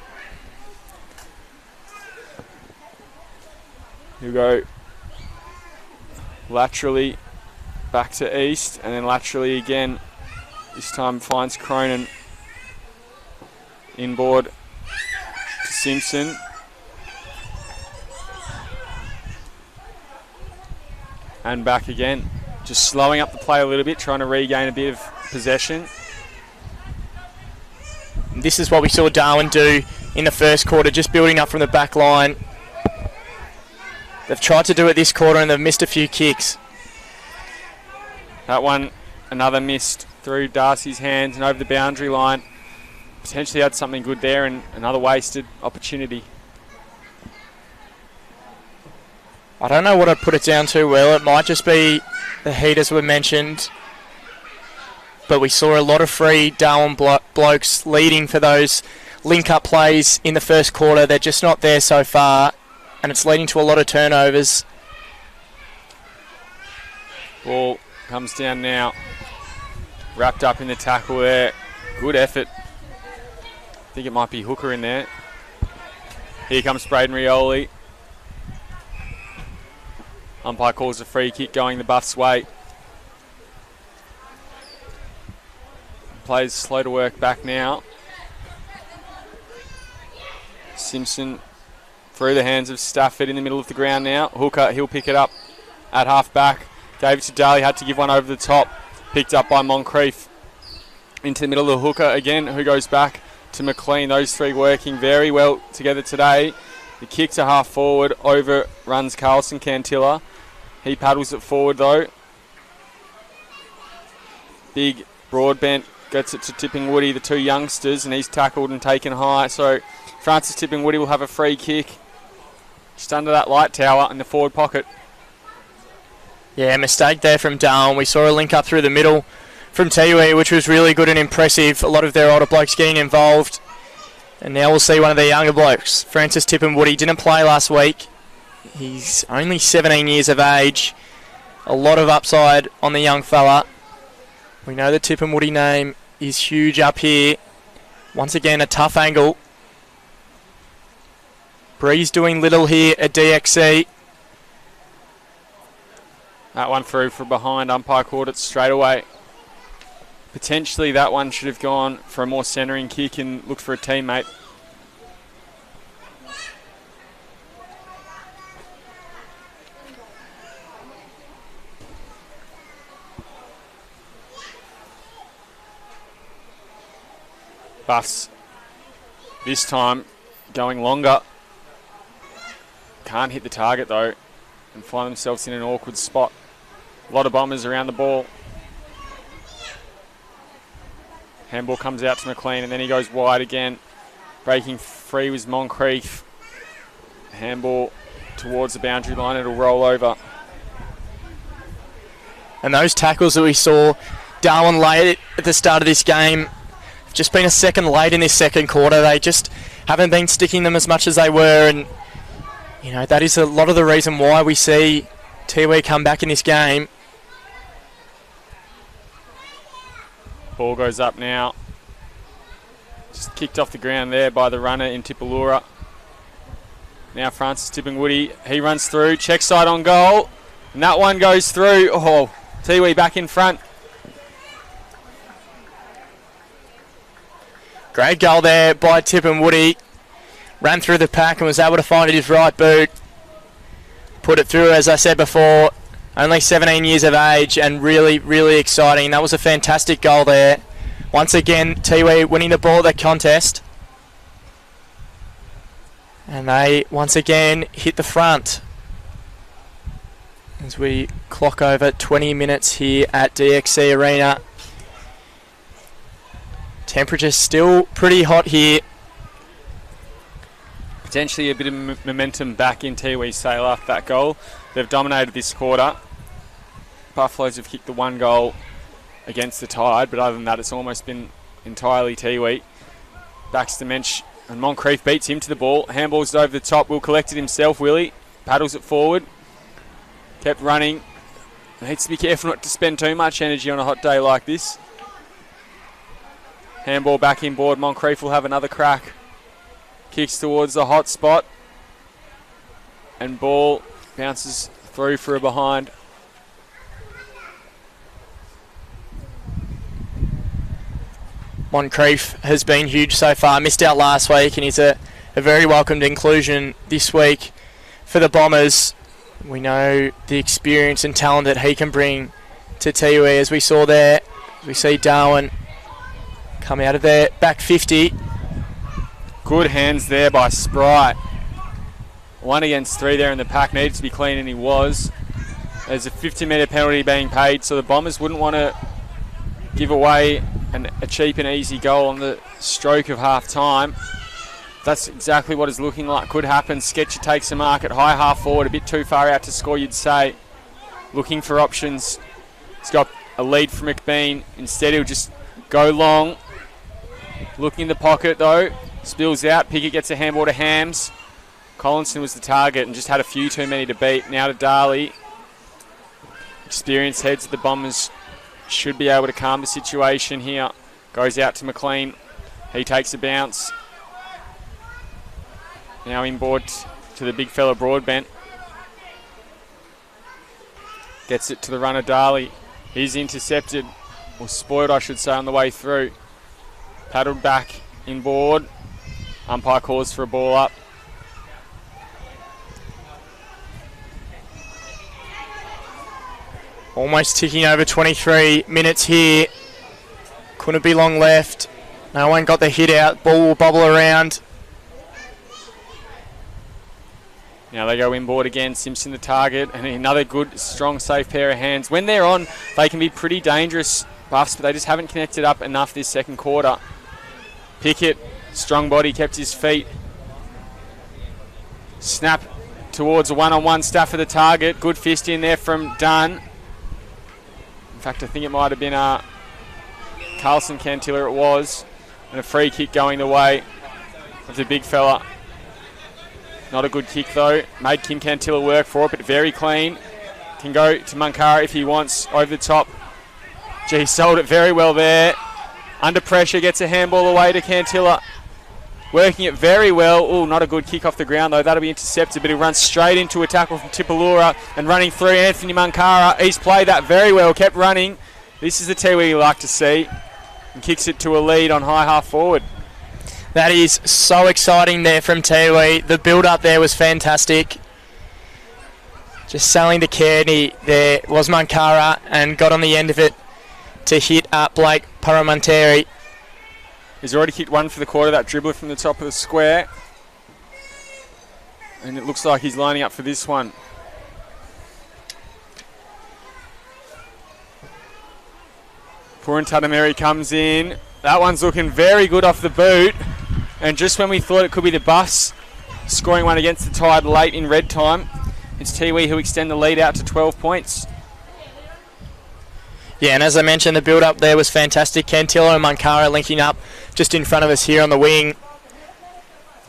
He'll go laterally back to East and then laterally again. This time finds Cronin. Inboard to Simpson. And back again. Just slowing up the play a little bit, trying to regain a bit of possession. This is what we saw Darwin do in the first quarter, just building up from the back line. They've tried to do it this quarter and they've missed a few kicks. That one, another missed through Darcy's hands and over the boundary line. Potentially had something good there and another wasted opportunity. I don't know what I'd put it down to, Will. It might just be the heat, as we mentioned. But we saw a lot of free Darwin blokes leading for those link-up plays in the first quarter. They're just not there so far, and it's leading to a lot of turnovers. Ball comes down now. Wrapped up in the tackle there. Good effort. I think it might be Hooker in there. Here comes Braden Rioli. Umpire calls a free kick going the Buffs' way. Plays slow to work back now. Simpson through the hands of Stafford in the middle of the ground now. Hooker, he'll pick it up at half back. Gave it to Daly, had to give one over the top. Picked up by Moncrief. Into the middle of Hooker again, who goes back to McLean. Those three working very well together today. The kick to half forward, overruns Carlson Cantilla. He paddles it forward though. Big Broadbent gets it to Tippingwoody, the two youngsters, and he's tackled and taken high. So Francis Tippingwoody will have a free kick just under that light tower in the forward pocket. Yeah, mistake there from Darwin. We saw a link up through the middle from Tiwi, which was really good and impressive. A lot of their older blokes getting involved. And now we'll see one of the younger blokes. Francis Tippingwoody didn't play last week. He's only 17 years of age. A lot of upside on the young fella. We know the Tippingwoody name is huge up here. Once again, a tough angle. Breeze doing little here at DXC. That one through from behind. Umpire caught it straight away. Potentially that one should have gone for a more centering kick and looked for a teammate. Buffs this time going longer. Can't hit the target though and find themselves in an awkward spot. A lot of bombers around the ball. Handball comes out to McLean and then he goes wide again. Breaking free was Moncrief. Handball towards the boundary line. It'll roll over. And those tackles that we saw Darwin late at the start of this game, just been a second late in this second quarter. They just haven't been sticking them as much as they were, and you know that is a lot of the reason why we see Tiwi come back in this game. Ball goes up now. Just kicked off the ground there by the runner in Tipalura. Now Francis Tippingwoody, he runs through, check side on goal, and that one goes through. Oh, Tiwi back in front. Great goal there by Tippingwoody. Ran through the pack and was able to find his right boot. Put it through, as I said before, only 17 years of age, and really, really exciting. That was a fantastic goal there. Once again, Tiwi winning the ball at the contest. And they, once again, hit the front. As we clock over 20 minutes here at DXC Arena. Temperature's still pretty hot here. Potentially a bit of momentum back in Tiwi's sail after that goal. They've dominated this quarter. Buffaloes have kicked the one goal against the Tide, but other than that, it's almost been entirely Tiwi. Baxter Mensch and Moncrief beats him to the ball. Handballs over the top. Will collect it himself, Willie. Paddles it forward. Kept running. Needs to be careful not to spend too much energy on a hot day like this. Handball back inboard. Moncrief will have another crack. Kicks towards the hot spot. And ball bounces through for a behind. Moncrief has been huge so far. Missed out last week, and he's a very welcomed inclusion this week for the Bombers. We know the experience and talent that he can bring to Tiwi, as we saw there. We see Darwin come out of there, back 50. Good hands there by Sprite. 1 against 3 there in the pack. Needed to be clean, and he was. There's a 50-metre penalty being paid, so the Bombers wouldn't want to give away a cheap and easy goal on the stroke of half-time. That's exactly what it's looking like. Could happen. Sketcher takes a mark at high half forward, a bit too far out to score, you'd say. Looking for options. He's got a lead from McBean. Instead, he'll just go long. Looking in the pocket, though. Spills out. Pickett gets a handball to Hams. Collinson was the target and just had a few too many to beat. Now to Darley. Experienced heads of the Bombers should be able to calm the situation here. Goes out to McLean. He takes a bounce. Now inboard to the big fella Broadbent. Gets it to the runner Darley. He's intercepted, or spoiled I should say, on the way through. Paddled back inboard. Umpire calls for a ball up. Almost ticking over 23 minutes here. Couldn't be long left. No one got the hit out. Ball will bobble around. Now they go inboard again. Simpson the target, and another good, strong, safe pair of hands. When they're on, they can be pretty dangerous, Buffs, but they just haven't connected up enough this second quarter. Pickett, strong body, kept his feet. Snap towards a one-on-one stuff for the target. Good fist in there from Dunn. In fact, I think it might have been Carlson Cantilla it was. And a free kick going the way of the big fella. Not a good kick though. Made Kim Cantilla work for it, but very clean. Can go to Munkara if he wants, over the top. Gee, sold it very well there. Under pressure, gets a handball away to Cantilla. Working it very well. Oh, not a good kick off the ground though. That'll be intercepted, but he runs straight into a tackle from Tipalura and running through Anthony Munkara. He's played that very well, kept running. This is the Tiwi you like to see. And kicks it to a lead on high half forward. That is so exciting there from Tiwi. The build-up there was fantastic. Just selling to Kearney there was Munkara and got on the end of it to hit up Blake Paramanteri. He's already kicked one for the quarter, that dribbler from the top of the square. And it looks like he's lining up for this one. Purin Tatameri comes in. That one's looking very good off the boot. And just when we thought it could be the Buffs scoring one against the Tide late in red time, it's Tiwi who extend the lead out to 12 points. Yeah, and as I mentioned, the build-up there was fantastic. Cantillo and Mankara linking up just in front of us here on the wing.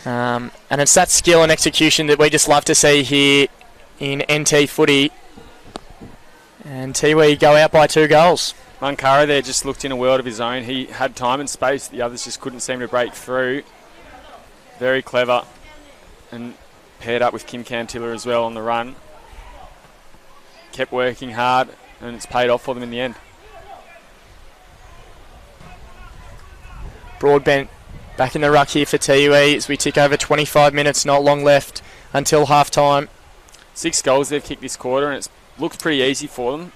And it's that skill and execution that we just love to see here in NT footy. And Tiwi go out by 2 goals. Mankara there just looked in a world of his own. He had time and space. The others just couldn't seem to break through. Very clever. And paired up with Kim Cantilla as well on the run. Kept working hard, and it's paid off for them in the end. Broadbent back in the ruck here for Tiwi as we tick over 25 minutes, not long left until half time. 6 goals they've kicked this quarter, and it's looked pretty easy for them.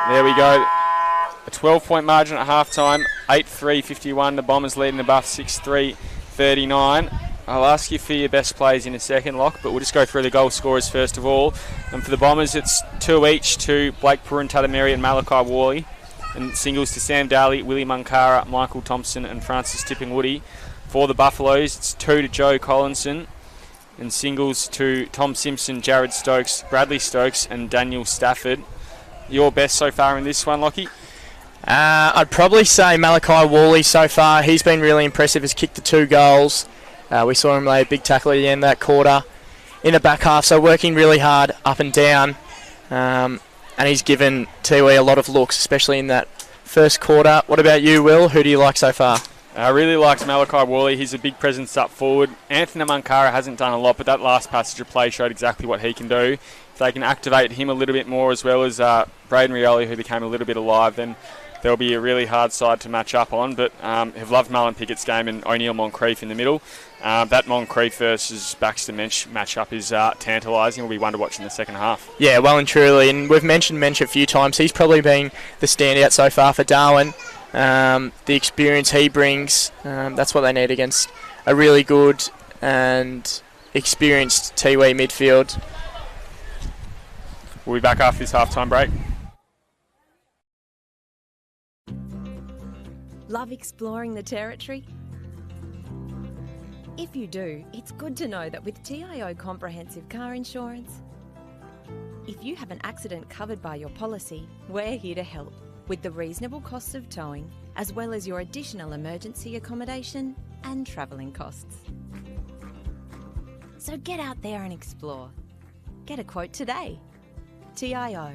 There we go. A 12-point margin at half time. 8-3-51. The Bombers leading the Buffs 6-3-39. I'll ask you for your best plays in a second, Locke, but we'll just go through the goal scorers first of all. And for the Bombers, it's 2 each to Blake Puruntatameri and Malachi Worley. And singles to Sam Daly, Willie Mankara, Michael Thompson and Francis Tipping-Woody. For the Buffaloes, it's 2 to Joe Collinson. And singles to Tom Simpson, Jared Stokes, Bradley Stokes and Daniel Stafford. Your best so far in this one, Lockie? I'd probably say Malachi Worley so far. He's been really impressive. He's kicked the 2 goals. We saw him lay a big tackle at the end of that quarter in the back half, so working really hard up and down. And he's given Tiwi a lot of looks, especially in that first quarter. What about you, Will? Who do you like so far? I really liked Malachi Worley. He's a big presence up forward. Anthony Mankara hasn't done a lot, but that last passage of play showed exactly what he can do. If they can activate him a little bit more, as well as Braden Rioli, who became a little bit alive, then there'll be a really hard side to match up on. But have loved Marlon Pickett's game and O'Neill Moncrief in the middle. That Moncrief versus Baxter Mensch matchup is tantalising. Will be one to watch in the second half. Yeah, well and truly. And we've mentioned Mensch a few times. He's probably been the standout so far for Darwin. The experience he brings, that's what they need against a really good and experienced Tiwi midfield. We'll be back after this halftime break. Love exploring the territory? If you do, it's good to know that with TIO Comprehensive Car Insurance, if you have an accident covered by your policy, we're here to help with the reasonable costs of towing, as well as your additional emergency accommodation and travelling costs. So get out there and explore. Get a quote today. TIO,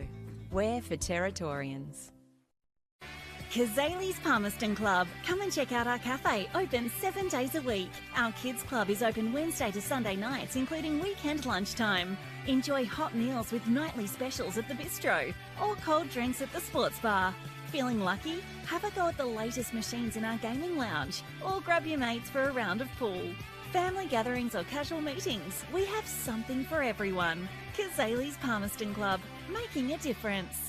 we're for Territorians. Kazali's Palmerston Club. Come and check out our cafe, open 7 days a week. Our kids club is open Wednesday to Sunday nights, including weekend lunchtime. Enjoy hot meals with nightly specials at the bistro or cold drinks at the sports bar. Feeling lucky? Have a go at the latest machines in our gaming lounge or grab your mates for a round of pool. Family gatherings or casual meetings, we have something for everyone. Kazali's Palmerston Club, making a difference.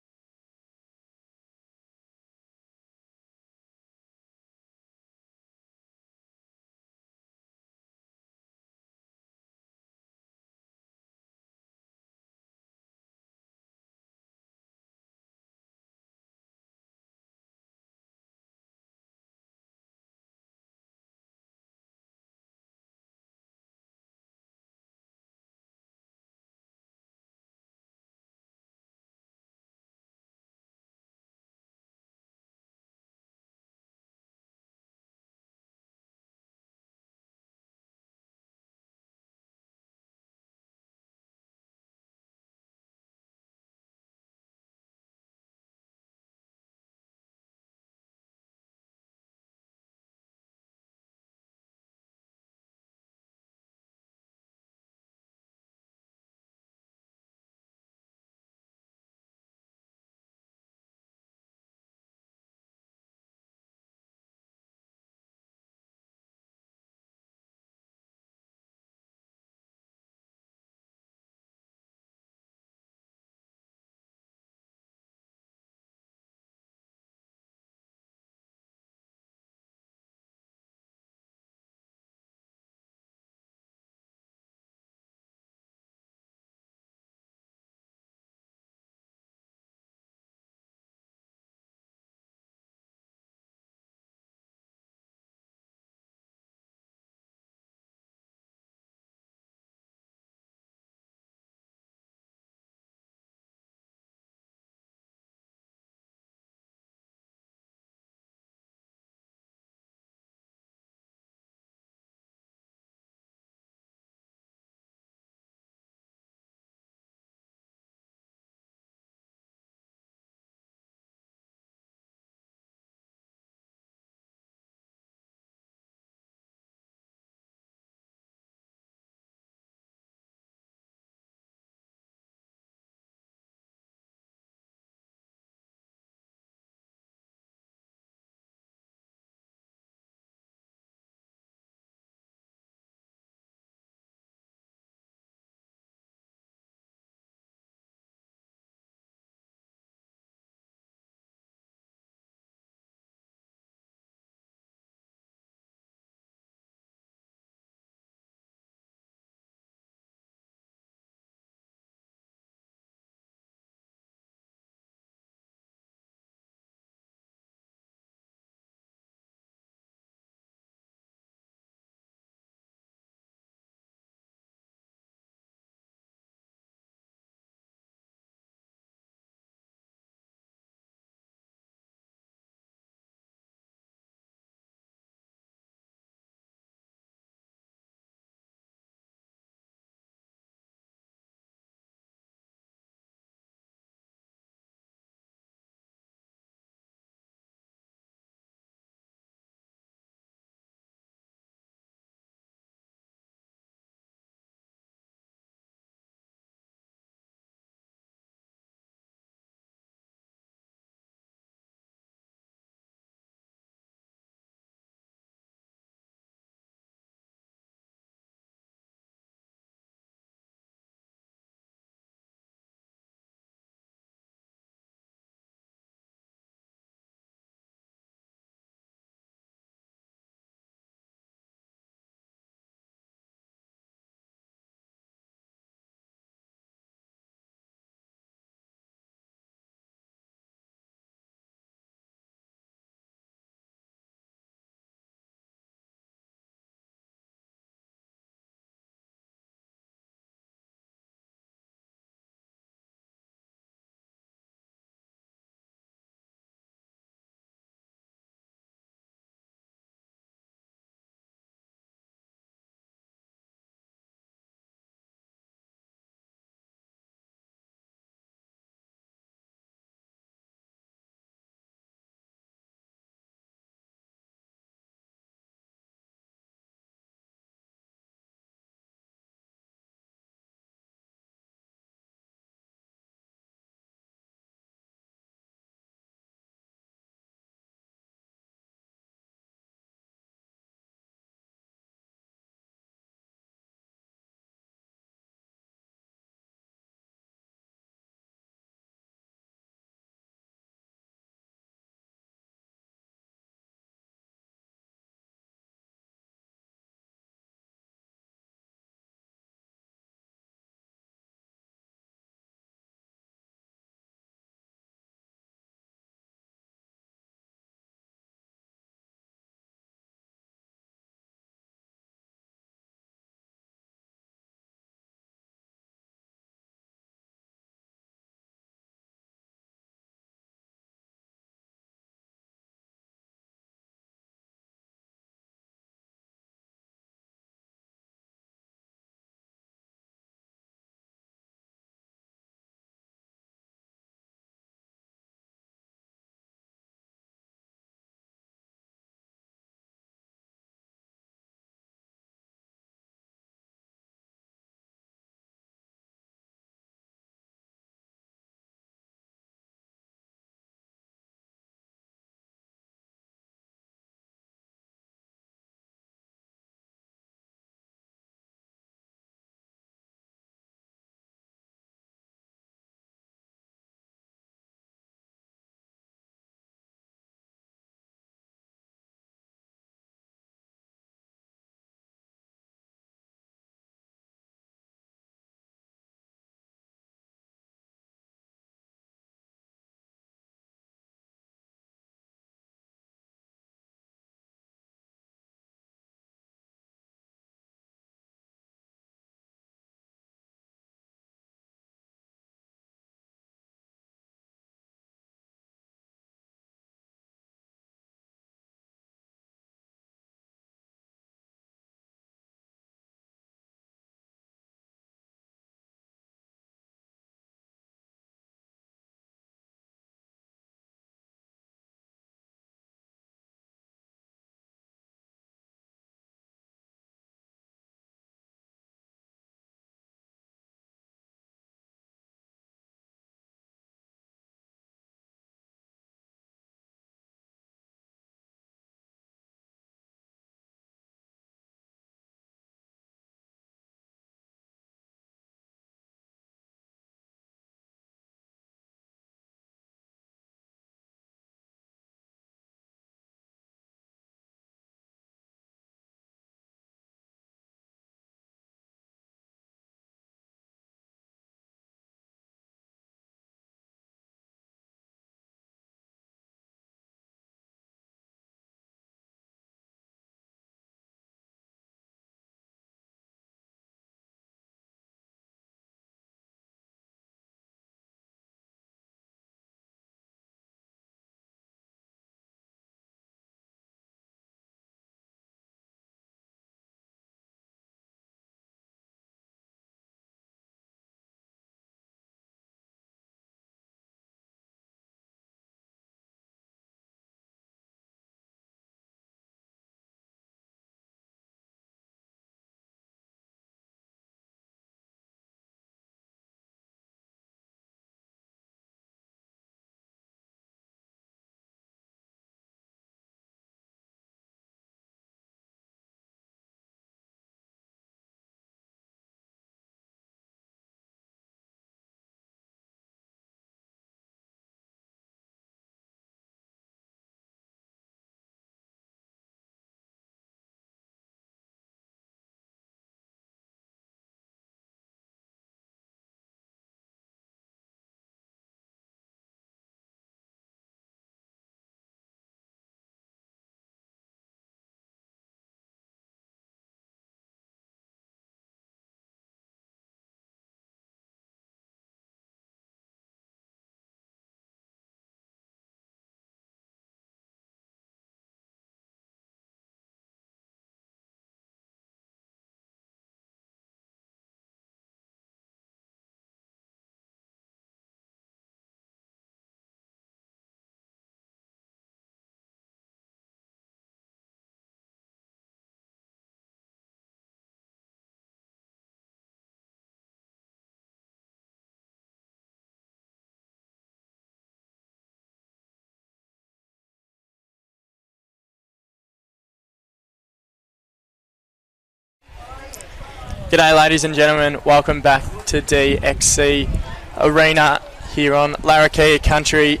G'day ladies and gentlemen, welcome back to DXC Arena here on Larrakia Country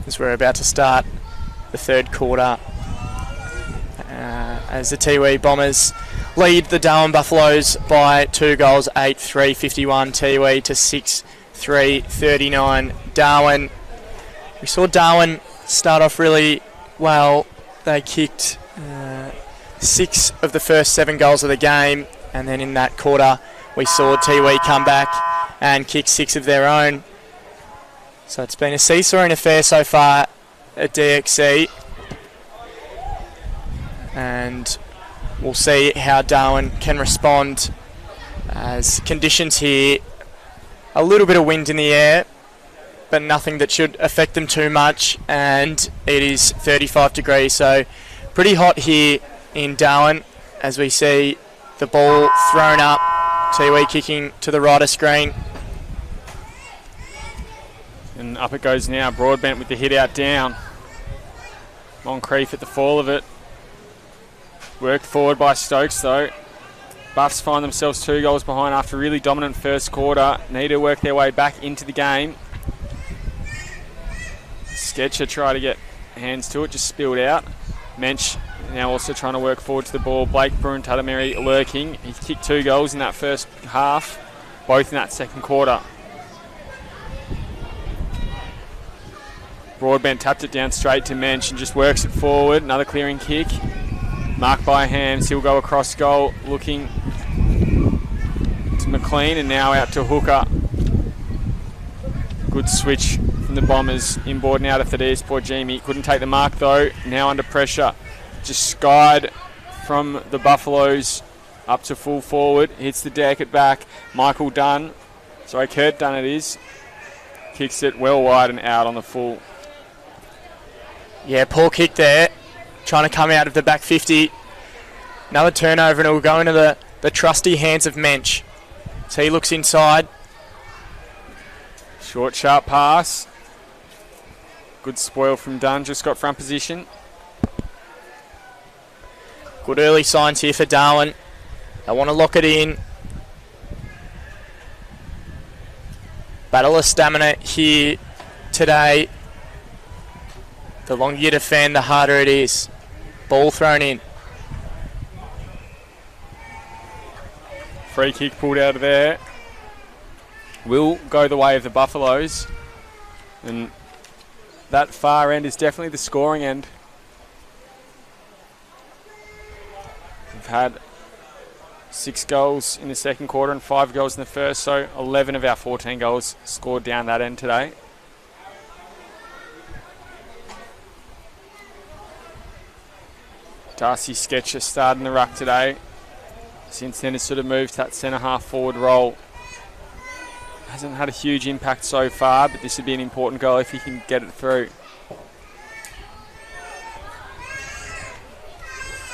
as we're about to start the third quarter as the Tiwi Bombers lead the Darwin Buffaloes by 2 goals, 8-3, 51 Tiwi to 6-3, 39 Darwin. We saw Darwin start off really well. They kicked 6 of the first 7 goals of the game, and then in that quarter we saw Tiwi come back and kick 6 of their own. So it's been a seesawing affair so far at DXC, and we'll see how Darwin can respond as conditions here, a little bit of wind in the air, but nothing that should affect them too much, and it is 35 degrees, so pretty hot here in Darwin as we see the ball thrown up, Tiwi kicking to the right of screen. And up it goes now, Broadbent with the hit out down. Moncrief at the fall of it. Worked forward by Stokes though. Buffs find themselves 2 goals behind after a really dominant first quarter. Need to work their way back into the game. Sketcher try to get hands to it, just spilled out. Mensch now also trying to work forward to the ball. Blake Bruin Tatameri lurking. He kicked 2 goals in that first half, both in that second quarter. Broadbent tapped it down straight to Mensch and just works it forward. Another clearing kick. Marked by Hams. He'll go across goal looking to McLean and now out to Hooker. Good switch from the Bombers. Inboard now to Thaddeus Porgimi. Couldn't take the mark though. Now under pressure. Just skied from the Buffaloes up to full forward. Hits the deck at back. Michael Dunn. Sorry, Kurt Dunn it is. Kicks it well wide and out on the full. Yeah, poor kick there. Trying to come out of the back 50. Another turnover and it will go into the trusty hands of Mensch. So he looks inside. Short, sharp pass. Good spoil from Dunn. Just got front position. Good early signs here for Darwin. They want to lock it in. Battle of stamina here today. The longer you defend, the harder it is. Ball thrown in. Free kick pulled out of there. Will go the way of the Buffaloes. And that far end is definitely the scoring end. We've had 6 goals in the second quarter and 5 goals in the first, so 11 of our 14 goals scored down that end today. Darcy Sketcher starting the ruck today. Since then has sort of moved to that centre half forward role. Hasn't had a huge impact so far, but this would be an important goal if he can get it through.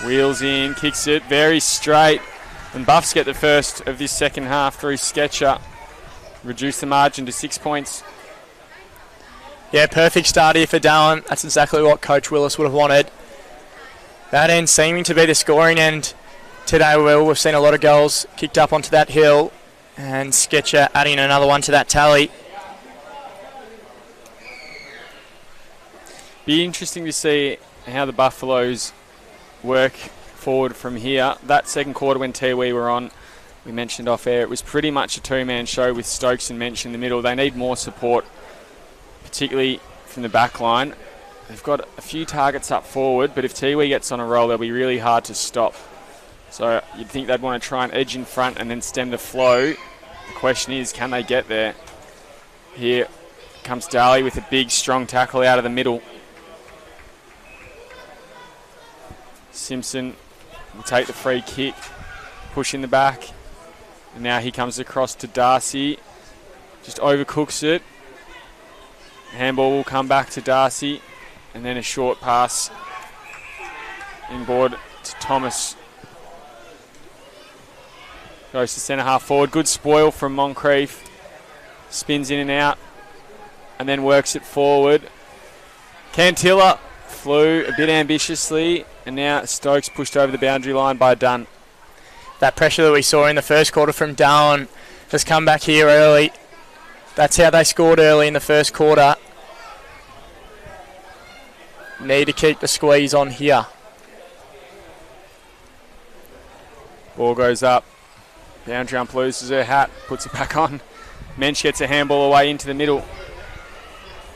Wheels in, kicks it very straight. And Buffs get the first of this second half through Sketcher. Reduce the margin to 6 points. Yeah, perfect start here for Darwin. That's exactly what Coach Willis would have wanted. That end seeming to be the scoring end today, Will. We've seen a lot of goals kicked up onto that hill, and Sketcher adding another one to that tally. Be interesting to see how the Buffaloes work forward from here. That second quarter when Tiwi were on, we mentioned off air, it was pretty much a 2-man show with Stokes and Mensch in the middle. They need more support, particularly from the back line. They've got a few targets up forward, but if Tiwi gets on a roll, they'll be really hard to stop. So you'd think they'd want to try and edge in front and then stem the flow. The question is, can they get there? Here comes Daly with a big, strong tackle out of the middle. Simpson will take the free kick, push in the back. And now he comes across to Darcy. Just overcooks it. Handball will come back to Darcy. And then a short pass inboard to Thomas. Goes to centre half forward. Good spoil from Moncrief. Spins in and out. And then works it forward. Cantilla flew a bit ambitiously. And now Stokes pushed over the boundary line by Dunn. that pressure that we saw in the first quarter from Darwin has come back here early. That's how they scored early in the first quarter. Need to keep the squeeze on here. Ball goes up. Boundary ump loses her hat, puts it back on. Mensch gets a handball away into the middle.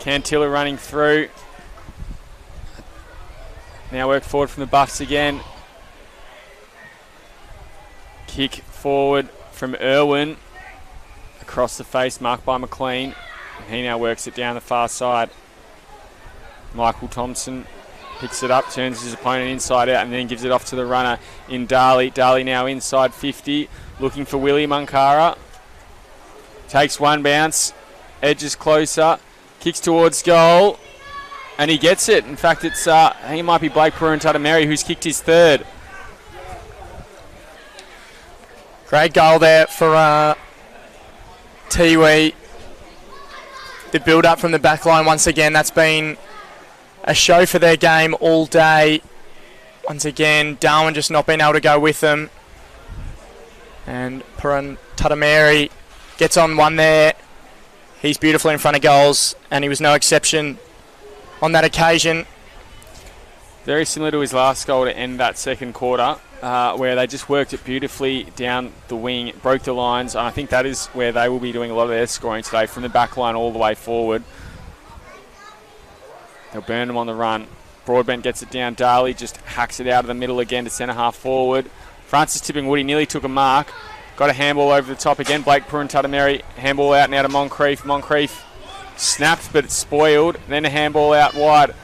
Cantilla running through. Now work forward from the Buffs again. Kick forward from Irwin. Across the face, marked by McLean. And he now works it down the far side. Michael Thompson picks it up, turns his opponent inside out, and then gives it off to the runner in Darley. Darley now inside 50, looking for Willie Munkara. Takes one bounce, edges closer, kicks towards goal, and he gets it. In fact, it's I think it might be Blake Purantatameri who's kicked his third. Great goal there for Tiwi. The build-up from the back line once again, that's been a show for their game all day. Once again, Darwin just not being able to go with them. And Purantatameri gets on one there. He's beautiful in front of goals, and he was no exception on that occasion. Very similar to his last goal to end that second quarter, where they just worked it beautifully down the wing, broke the lines, and I think that is where they will be doing a lot of their scoring today, from the back line all the way forward. They'll burn them on the run. Broadbent gets it down. Darley just hacks it out of the middle again to centre half forward. Francis Tipping-Woody nearly took a mark. Got a handball over the top again. Blake Purantatameri, handball out now to Moncrief. Moncrief snapped, but it's spoiled. Then a handball out wide.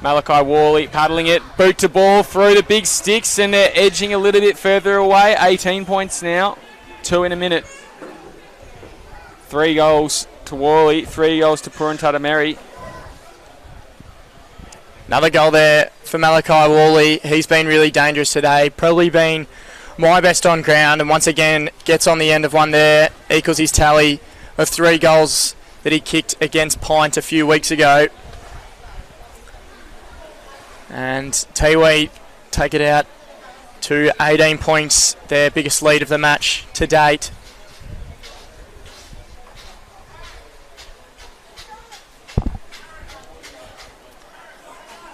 Malachi Worley paddling it. Boot to ball through the big sticks, and they're edging a little bit further away. 18 points now. 2 in a minute. 3 goals to Worley. 3 goals to Purantatameri. Another goal there for Malachi Worley. He's been really dangerous today. Probably been my best on ground, and once again gets on the end of one there. Equals his tally of 3 goals that he kicked against Pint a few weeks ago. And Tiwi take it out to 18 points, their biggest lead of the match to date.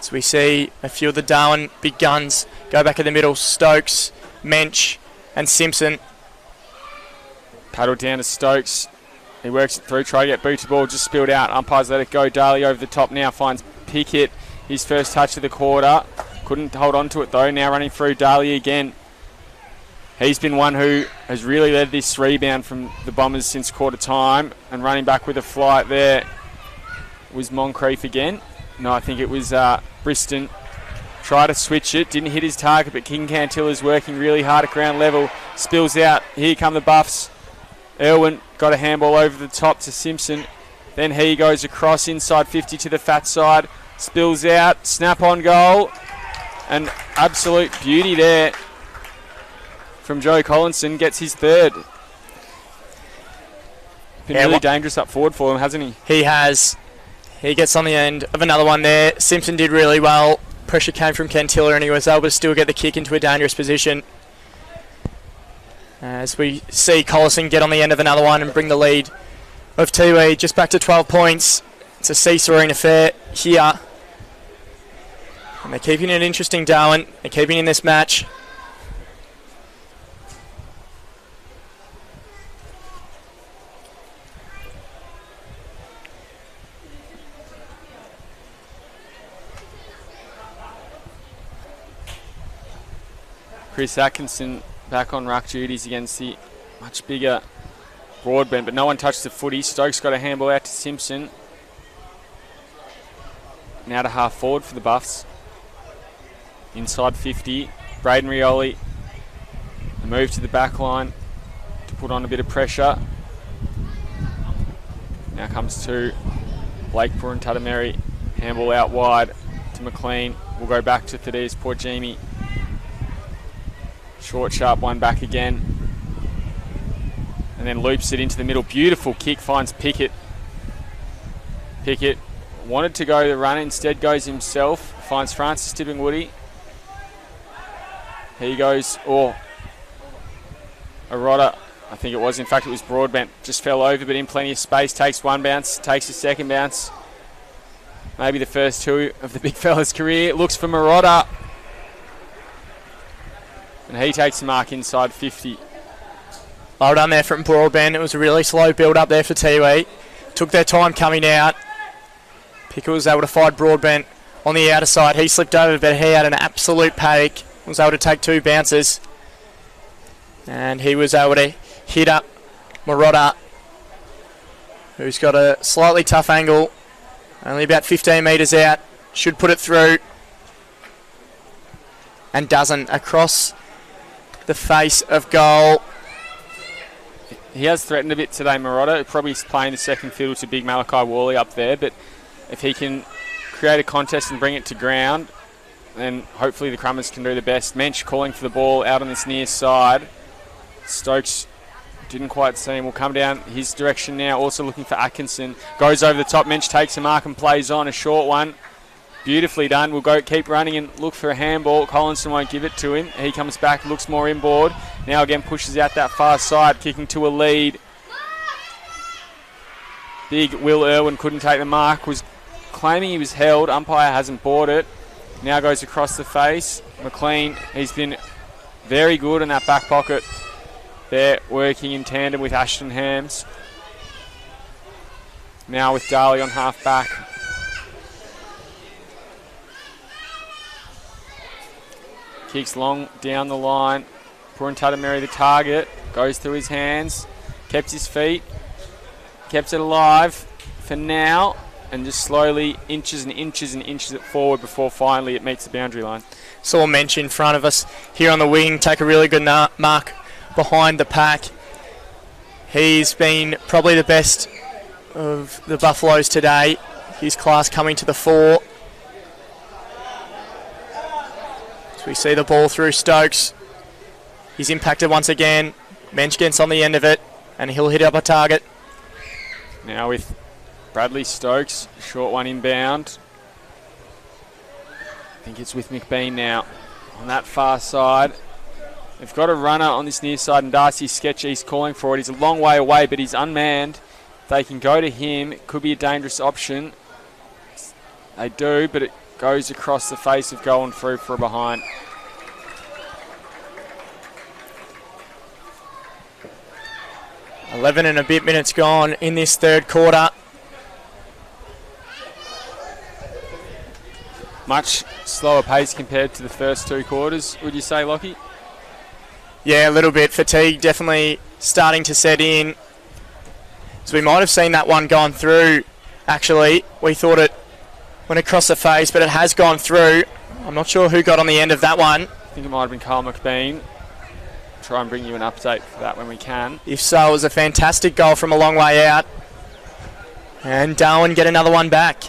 So we see a few of the Darwin big guns go back in the middle. Stokes, Mensch and Simpson. Paddle down to Stokes. He works it through, try to get booted ball, just spilled out. Umpires let it go. Darley over the top now finds Pickett. His first touch of the quarter. Couldn't hold on to it though. Now running through Darley again. He's been one who has really led this rebound from the Bombers since quarter time. And running back with a flight there was Moncrief again. No, I think it was Briston. Tried to switch it, didn't hit his target, but King Cantilla's working really hard at ground level. Spills out. Here come the Buffs. Irwin got a handball over the top to Simpson. Then he goes across inside 50 to the fat side. Spills out. Snap on goal. An absolute beauty there from Joe Collinson. Gets his third. Been really dangerous up forward for him, hasn't he? He has. He gets on the end of another one there. Simpson did really well. Pressure came from Cantilla and he was able to still get the kick into a dangerous position. As we see Collison get on the end of another one and bring the lead of Tiwi just back to 12 points. It's a seesawing affair here. And they're keeping it interesting, Darwin. They're keeping in this match. Chris Atkinson back on ruck duties against the much bigger Broadbent, but no one touched the footy. Stokes got a handball out to Simpson. Now to half forward for the Buffs. Inside 50. Braden Rioli. A move to the back line to put on a bit of pressure. Now comes to Blake Purantatameri. Handball out wide to McLean. We'll go back to Thaddeus Portjimi. Short, sharp one back again. And then loops it into the middle. Beautiful kick, finds Pickett. Pickett wanted to go the run, instead goes himself. Finds Francis Tipping-Woody. He goes, Arotta, I think it was, in fact it was Broadbent, just fell over but in plenty of space, takes one bounce, takes a second bounce. Maybe the first two of the big fella's career. Looks for Marotta. And he takes the mark inside 50. Well done there from Broadbent. It was a really slow build up there for Tiwi. Took their time coming out. Pickle was able to find Broadbent on the outer side. He slipped over, but he had an absolute paddock. Was able to take two bounces. And he was able to hit up Marotta, who's got a slightly tough angle. Only about 15 metres out. Should put it through. And doesn't. Across the face of goal. He has threatened a bit today, Marotta. Probably playing the second fiddle to big Malachi Worley up there. But if he can create a contest and bring it to ground, then hopefully the Crummers can do the best. Mensch calling for the ball out on this near side. Stokes didn't quite see him. Will come down his direction now. Also looking for Atkinson. Goes over the top. Mensch takes a mark and plays on. A short one. Beautifully done. We'll go keep running and look for a handball. Collinson won't give it to him. He comes back, looks more inboard. Now again pushes out that far side, kicking to a lead. Big Will Irwin couldn't take the mark. Was claiming he was held. Umpire hasn't bought it. Now goes across the face. McLean, he's been very good in that back pocket. They're working in tandem with Ashton Hams. Now with Darley on half back. Kicks long down the line. Purantatameri the target. Goes through his hands. Kept his feet. Kept it alive for now. And just slowly inches and inches and inches it forward before finally it meets the boundary line. Saw Mensch in front of us here on the wing. Take a really good mark behind the pack. He's been probably the best of the Buffaloes today. His class coming to the fore. So we see the ball through Stokes. He's impacted once again. Mensch gets on the end of it and he'll hit up a target. Now with Bradley Stokes, short one inbound. I think it's with McBean now on that far side. They've got a runner on this near side and Darcy Sketchy, he's calling for it. He's a long way away but he's unmanned. If they can go to him, it could be a dangerous option. They do, but it goes across the face of goal and through for a behind. .11 and a bit minutes gone in this third quarter. Much slower pace compared to the first two quarters, would you say, Lockie? Yeah, a little bit. Fatigue definitely starting to set in. So we might have seen that one gone through, actually. We thought it went across the face, but it has gone through. I'm not sure who got on the end of that one. I think it might have been Carl McBean. Try and bring you an update for that when we can. If so, it was a fantastic goal from a long way out. And Darwin get another one back.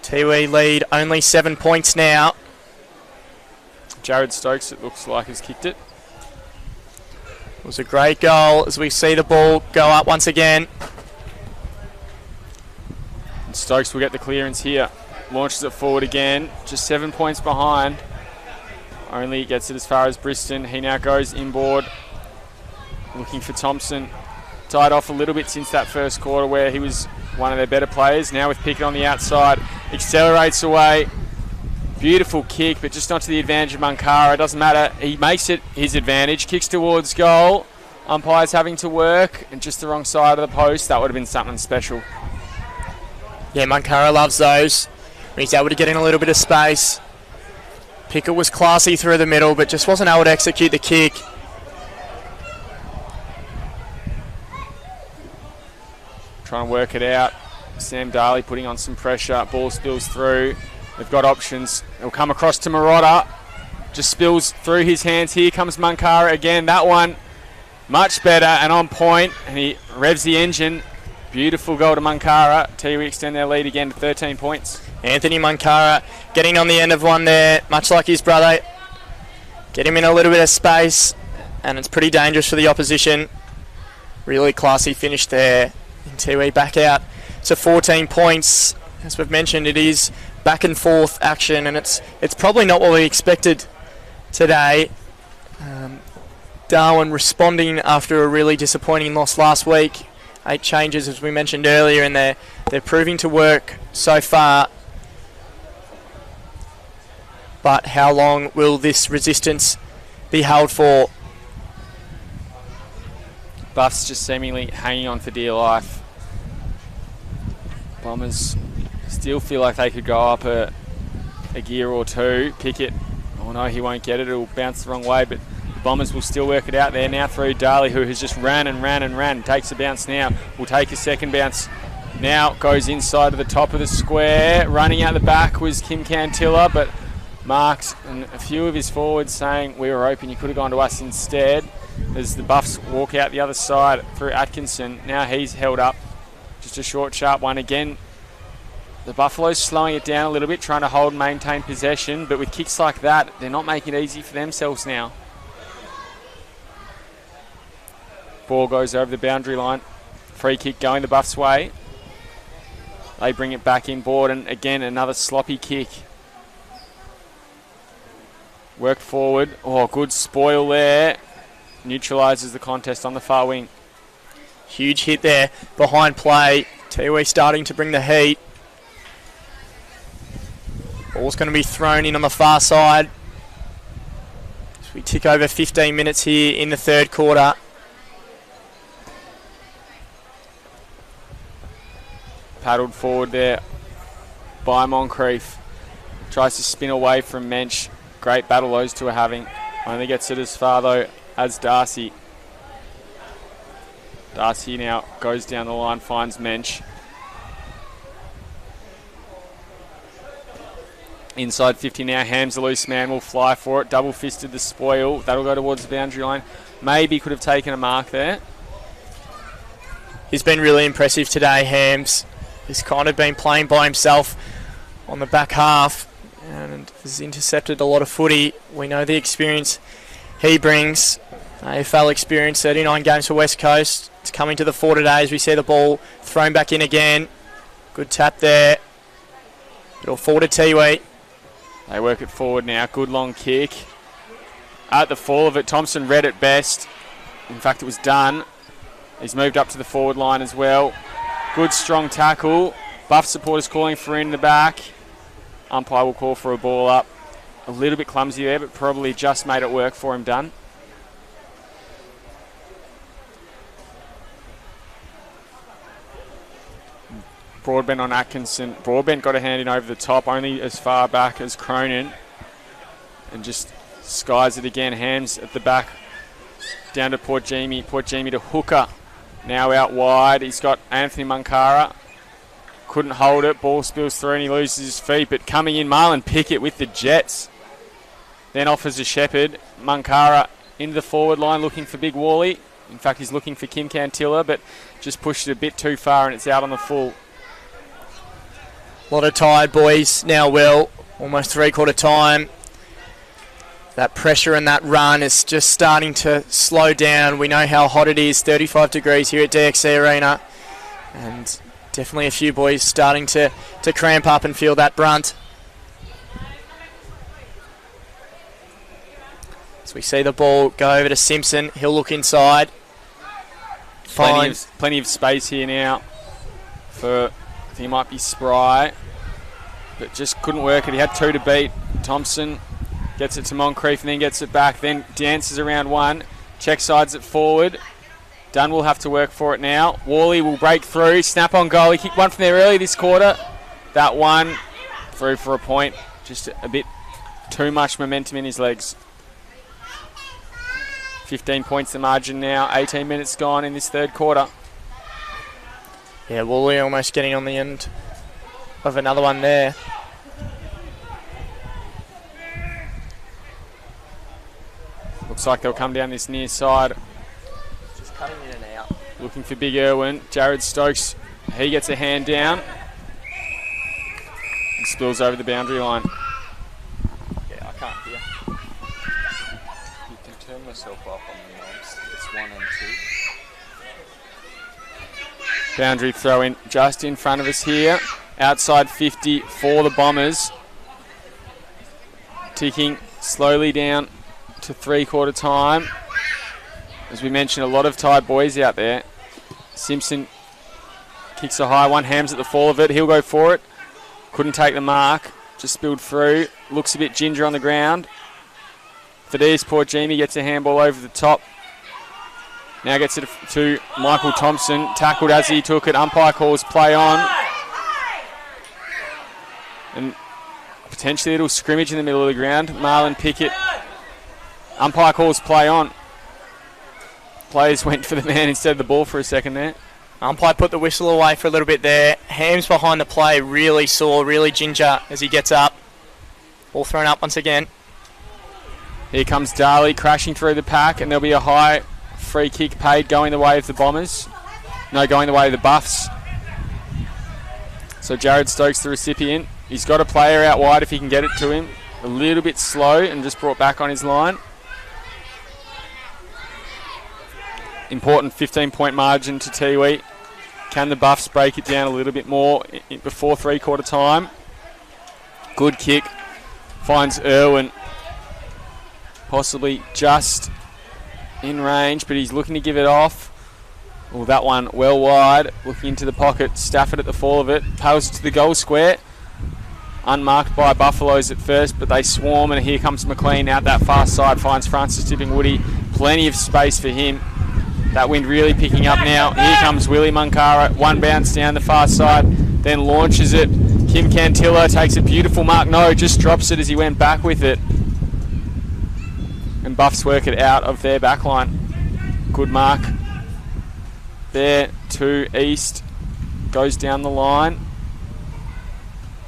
Tiwi lead only 7 points now. Jared Stokes, it looks like, has kicked it. It was a great goal as we see the ball go up once again. And Stokes will get the clearance here. Launches it forward again. Just 7 points behind. Only gets it as far as Briston. He now goes inboard. Looking for Thompson. Tied off a little bit since that first quarter where he was one of their better players. Now with Pickett on the outside. Accelerates away. Beautiful kick, but just not to the advantage of Mankara. It doesn't matter. He makes it his advantage. Kicks towards goal. Umpire's having to work. And just the wrong side of the post. That would have been something special. Yeah, Mankara loves those. He's able to get in a little bit of space. Pickett was classy through the middle, but just wasn't able to execute the kick. Trying to work it out. Sam Darley putting on some pressure. Ball spills through. They've got options. It'll come across to Marotta. Just spills through his hands. Here comes Mankara again. That one much better and on point. And he revs the engine. Beautiful goal to Mankara. Tiwi extend their lead again to 13 points. Anthony Mankara getting on the end of one there, much like his brother. Get him in a little bit of space, and it's pretty dangerous for the opposition. Really classy finish there. And Tiwi back out to 14 points. As we've mentioned, it is back and forth action, and it's probably not what we expected today. Darwin responding after a really disappointing loss last week. 8 changes, as we mentioned earlier, and they're proving to work so far. But how long will this resistance be held for? Buffs just seemingly hanging on for dear life. Bombers still feel like they could go up a gear or two. Pickett, oh no, he won't get it. It'll bounce the wrong way, but the Bombers will still work it out there. Now through Darley, who has just ran. Takes a bounce now. Will take a second bounce. Now goes inside to the top of the square. Running out the back was Kim Cantilla, but marked, and a few of his forwards saying, we were open, you could have gone to us instead. As the Buffs walk out the other side through Atkinson. Now he's held up. Just a short, sharp one again. The Buffaloes slowing it down a little bit, trying to hold and maintain possession, but with kicks like that, they're not making it easy for themselves now. Ball goes over the boundary line. Free kick going the Buffs' way. They bring it back inboard, and again another sloppy kick. Work forward. Oh, good spoil there. Neutralises the contest on the far wing. Huge hit there behind play. Tiwi starting to bring the heat. Ball's going to be thrown in on the far side. As we tick over 15 minutes here in the third quarter. Paddled forward there by Moncrief. Tries to spin away from Mensch. Great battle those two are having. Only gets it as far though as Darcy. Darcy now goes down the line, finds Mensch. Inside 50 now, Ham's a loose man, will fly for it. Double-fisted the spoil. That'll go towards the boundary line. Maybe could have taken a mark there. He's been really impressive today, Hams. He's kind of been playing by himself on the back half and has intercepted a lot of footy. We know the experience he brings. AFL experience, 39 games for West Coast. It's coming to the fore today as we see the ball thrown back in again. Good tap there. It'll fall to Tiwi. They work it forward now. Good long kick. At the fall of it, Thompson read it best. In fact, it was done. He's moved up to the forward line as well. Good strong tackle. Buff supporters calling for in the back. Umpire will call for a ball up. A little bit clumsy there, but probably just made it work for him done. Broadbent on Atkinson. Broadbent got a hand in over the top, only as far back as Cronin. And just skies it again. Hams at the back. Down to Port Jamie. Port Jamie to Hooker. Now out wide. He's got Anthony Munkara. Couldn't hold it. Ball spills through and he loses his feet. But coming in, Marlon Pickett with the Jets. Then offers to Shepherd. Munkara into the forward line looking for Big Wally. In fact, he's looking for Kim Cantilla, but just pushed it a bit too far and it's out on the full. A lot of tired boys now, Will. Almost three-quarter time. That pressure and that run is just starting to slow down. We know how hot it is, 35 degrees here at DXC Arena. And definitely a few boys starting to cramp up and feel that brunt. As we see the ball go over to Simpson, he'll look inside. Plenty of space here now for, I think it might be Spry, but just couldn't work it. He had two to beat. Thompson gets it to Moncrief and then gets it back, then dances around one, check sides it forward. Dunn will have to work for it now. Worley will break through, snap on goal. He kicked one from there early this quarter. That one through for a point. Just a bit too much momentum in his legs. 15 points the margin now, 18 minutes gone in this third quarter. Yeah, Woolley almost getting on the end of another one there. Looks like they'll come down this near side. Just cutting in and out. Looking for Big Irwin. Jared Stokes, he gets a hand down. And spills over the boundary line. Yeah, I can't hear. You can turn myself up on the knobs. It's 1 and 2. Boundary throw in just in front of us here. Outside 50 for the Bombers. Ticking slowly down to three-quarter time. as we mentioned, a lot of tired boys out there. Simpson kicks a high one, Hams at the fall of it. He'll go for it. Couldn't take the mark. Just spilled through. Looks a bit ginger on the ground. Thaddeus Portjimi gets a handball over the top. Now gets it to Michael Thompson. Tackled as he took it. Umpire calls play on. And potentially a little scrimmage in the middle of the ground. Marlon Pickett. Umpire calls play on. Players went for the man instead of the ball for a second there. Umpire put the whistle away for a little bit there. Hams behind the play, really sore, really ginger as he gets up. Ball thrown up once again. Here comes Darley crashing through the pack, and there'll be a high free kick paid going the way of the Bombers. No, going the way of the Buffs. So Jared Stokes, the recipient. He's got a player out wide if he can get it to him. A little bit slow and just brought back on his line. Important 15-point margin to Tiwi. Can the Buffs break it down a little bit more before three-quarter time? Good kick. Finds Irwin. Possibly just in range, but he's looking to give it off. Oh, that one well wide. Looking into the pocket. Stafford at the fall of it. Pails to the goal square. Unmarked by Buffaloes at first, but they swarm, and here comes McLean out that far side. Finds Francis Tipping Woody. Plenty of space for him. That wind really picking up now. Here comes Willie Munkara. One bounce down the far side, then launches it. Kim Cantilla takes a beautiful mark. No, just drops it as he went back with it. And Buffs work it out of their backline. Good mark there to East. Goes down the line.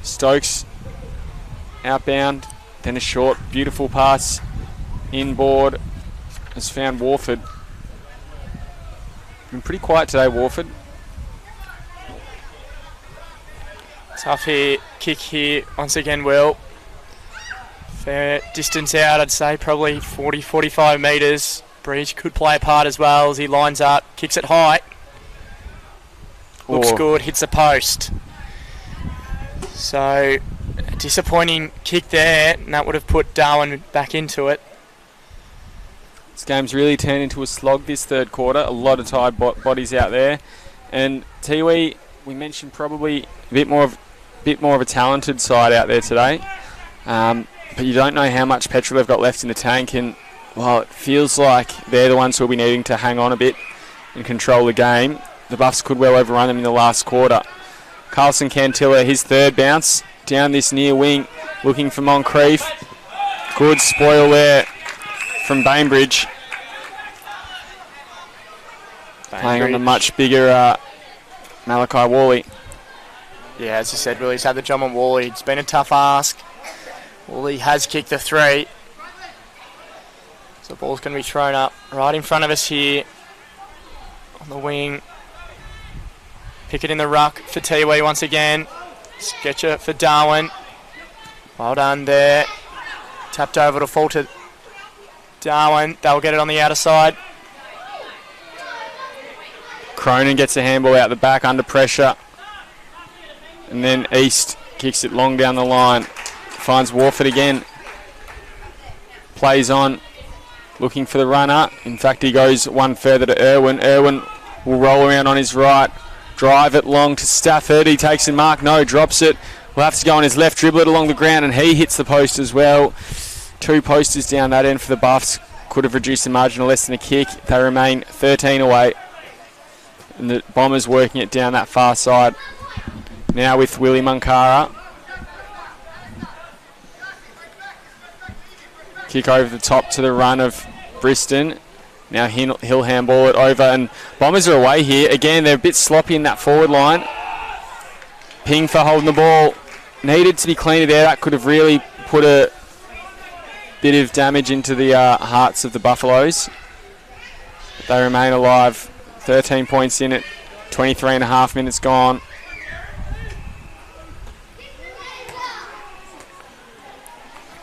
Stokes outbound. Then a short, beautiful pass inboard. Has found Warford. Been pretty quiet today, Warford. Tough here, kick here once again, Will. Fair distance out, I'd say probably 40-45 metres. Breach could play a part as well as he lines up, kicks it high. Looks good, hits the post. So, a disappointing kick there, and that would have put Darwin back into it. This game's really turned into a slog this third quarter. A lot of tired bodies out there. And Tiwi, we mentioned probably a bit more of a talented side out there today. But you don't know how much petrol they've got left in the tank, and while it feels like they're the ones who will be needing to hang on a bit and control the game, the Buffs could well overrun them in the last quarter. Carlson Cantilla, his third bounce down this near wing, looking for Moncrief. Good spoil there from Bainbridge. Playing on the much bigger Malachi Worley. Yeah, as you said, Willie's had the job on Worley. It's been a tough ask. Worley has kicked the three. So the ball's going to be thrown up right in front of us here on the wing. Pick it in the ruck for Tiwi once again. Sketcher for Darwin. Well done there. Tapped over to fall to Darwin. They'll get it on the outer side. Cronin gets a handball out the back under pressure. And then East kicks it long down the line. Finds Warford again. Plays on. Looking for the runner. In fact, he goes one further to Irwin. Irwin will roll around on his right. Drive it long to Stafford. He takes a mark. No, drops it. Will have to go on his left, dribble it along the ground, and he hits the post as well. Two posters down that end for the Buffs. Could have reduced the margin to less than a kick. They remain 13 away. And the Bombers working it down that far side. Now with Willie Munkara. Kick over the top to the run of Briston. Now he'll handball it over, and Bombers are away here. Again, they're a bit sloppy in that forward line. Ping for holding the ball. Needed to be cleaner there. That could have really put a bit of damage into the hearts of the Buffaloes. But they remain alive. 13 points in it. 23 and a half minutes gone.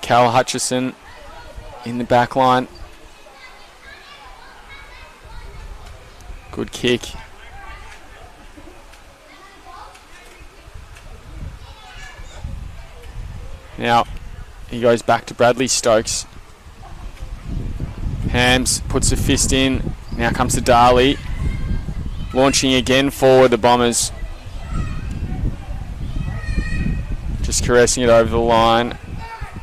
Cal Hutchison in the back line. Good kick. Now he goes back to Bradley Stokes. Hams puts a fist in. Now comes to Darley. Launching again forward, the Bombers. Just caressing it over the line.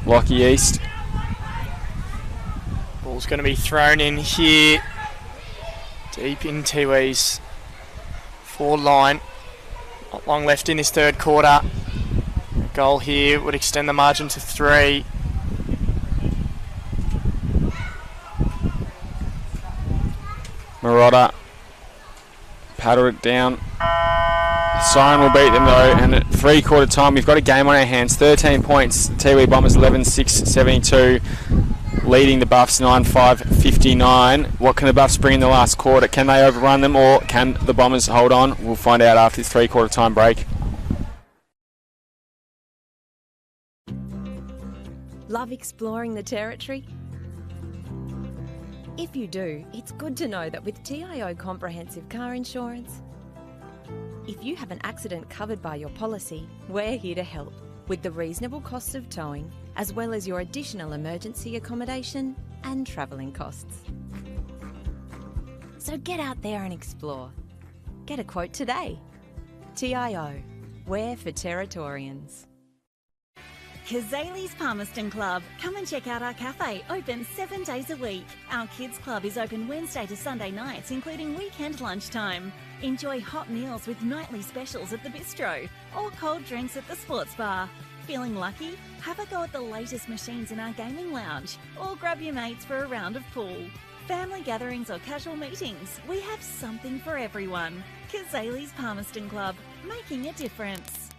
Lockie East. Ball's going to be thrown in here. Deep in Tiwi's forward line. Not long left in this third quarter. A goal here would extend the margin to 3. Marotta paddled it down. Siren will beat them though, and at 3/4 time we've got a game on our hands. 13 points, Tiwi Bombers 11-6-72, leading the Buffs 9-5-59. What can the Buffs bring in the last quarter? Can they overrun them, or can the Bombers hold on? We'll find out after this 3/4 time break. Love exploring the territory? If you do, it's good to know that with TIO Comprehensive Car Insurance, if you have an accident covered by your policy, we're here to help with the reasonable costs of towing, as well as your additional emergency accommodation and travelling costs. So get out there and explore. Get a quote today. TIO, we're for Territorians. Kazali's Palmerston Club. Come and check out our cafe, open 7 days a week. Our kids club is open Wednesday to Sunday nights, including weekend lunchtime. Enjoy hot meals with nightly specials at the bistro or cold drinks at the sports bar. Feeling lucky? Have a go at the latest machines in our gaming lounge or grab your mates for a round of pool. Family gatherings or casual meetings, we have something for everyone. Kazali's Palmerston Club, making a difference.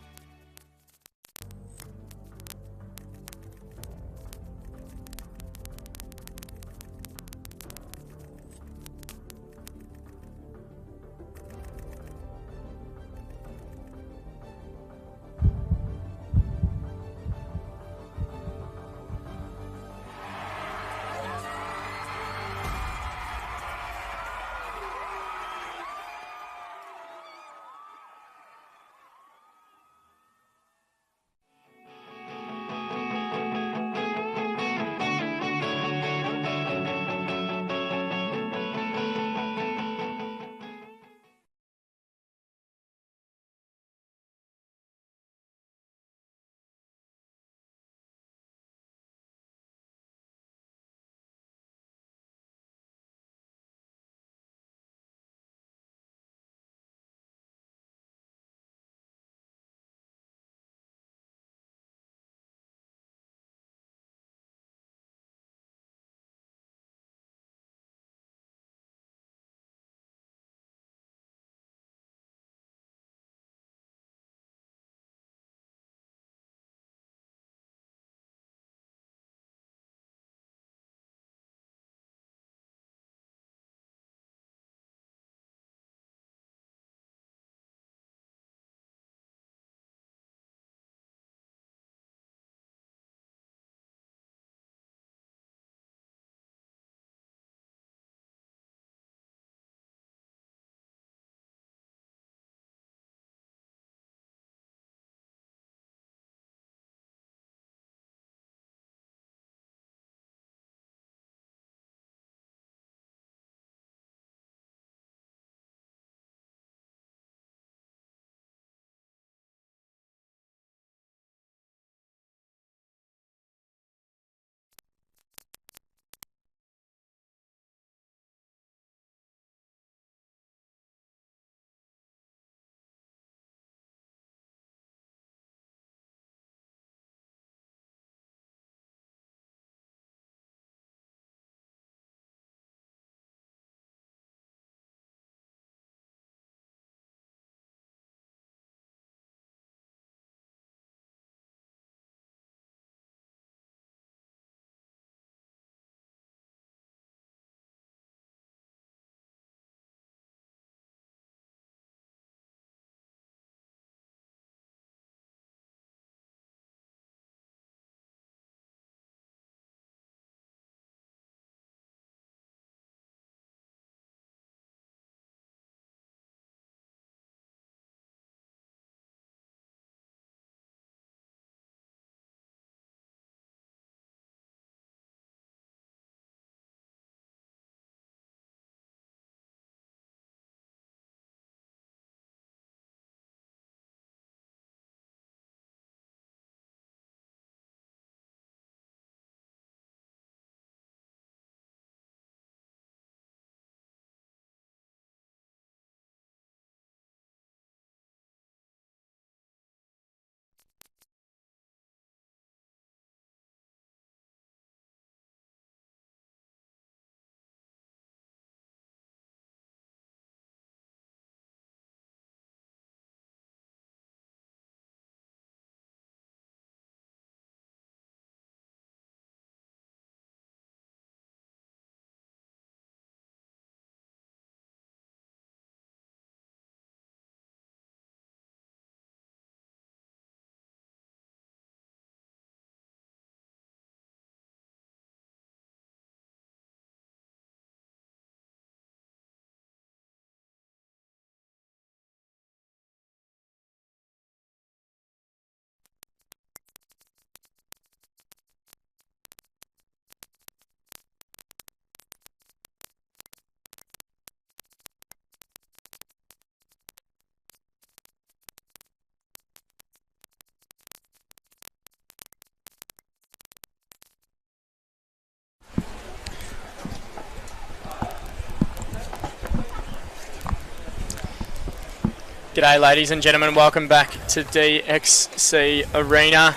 G'day ladies and gentlemen, welcome back to DXC Arena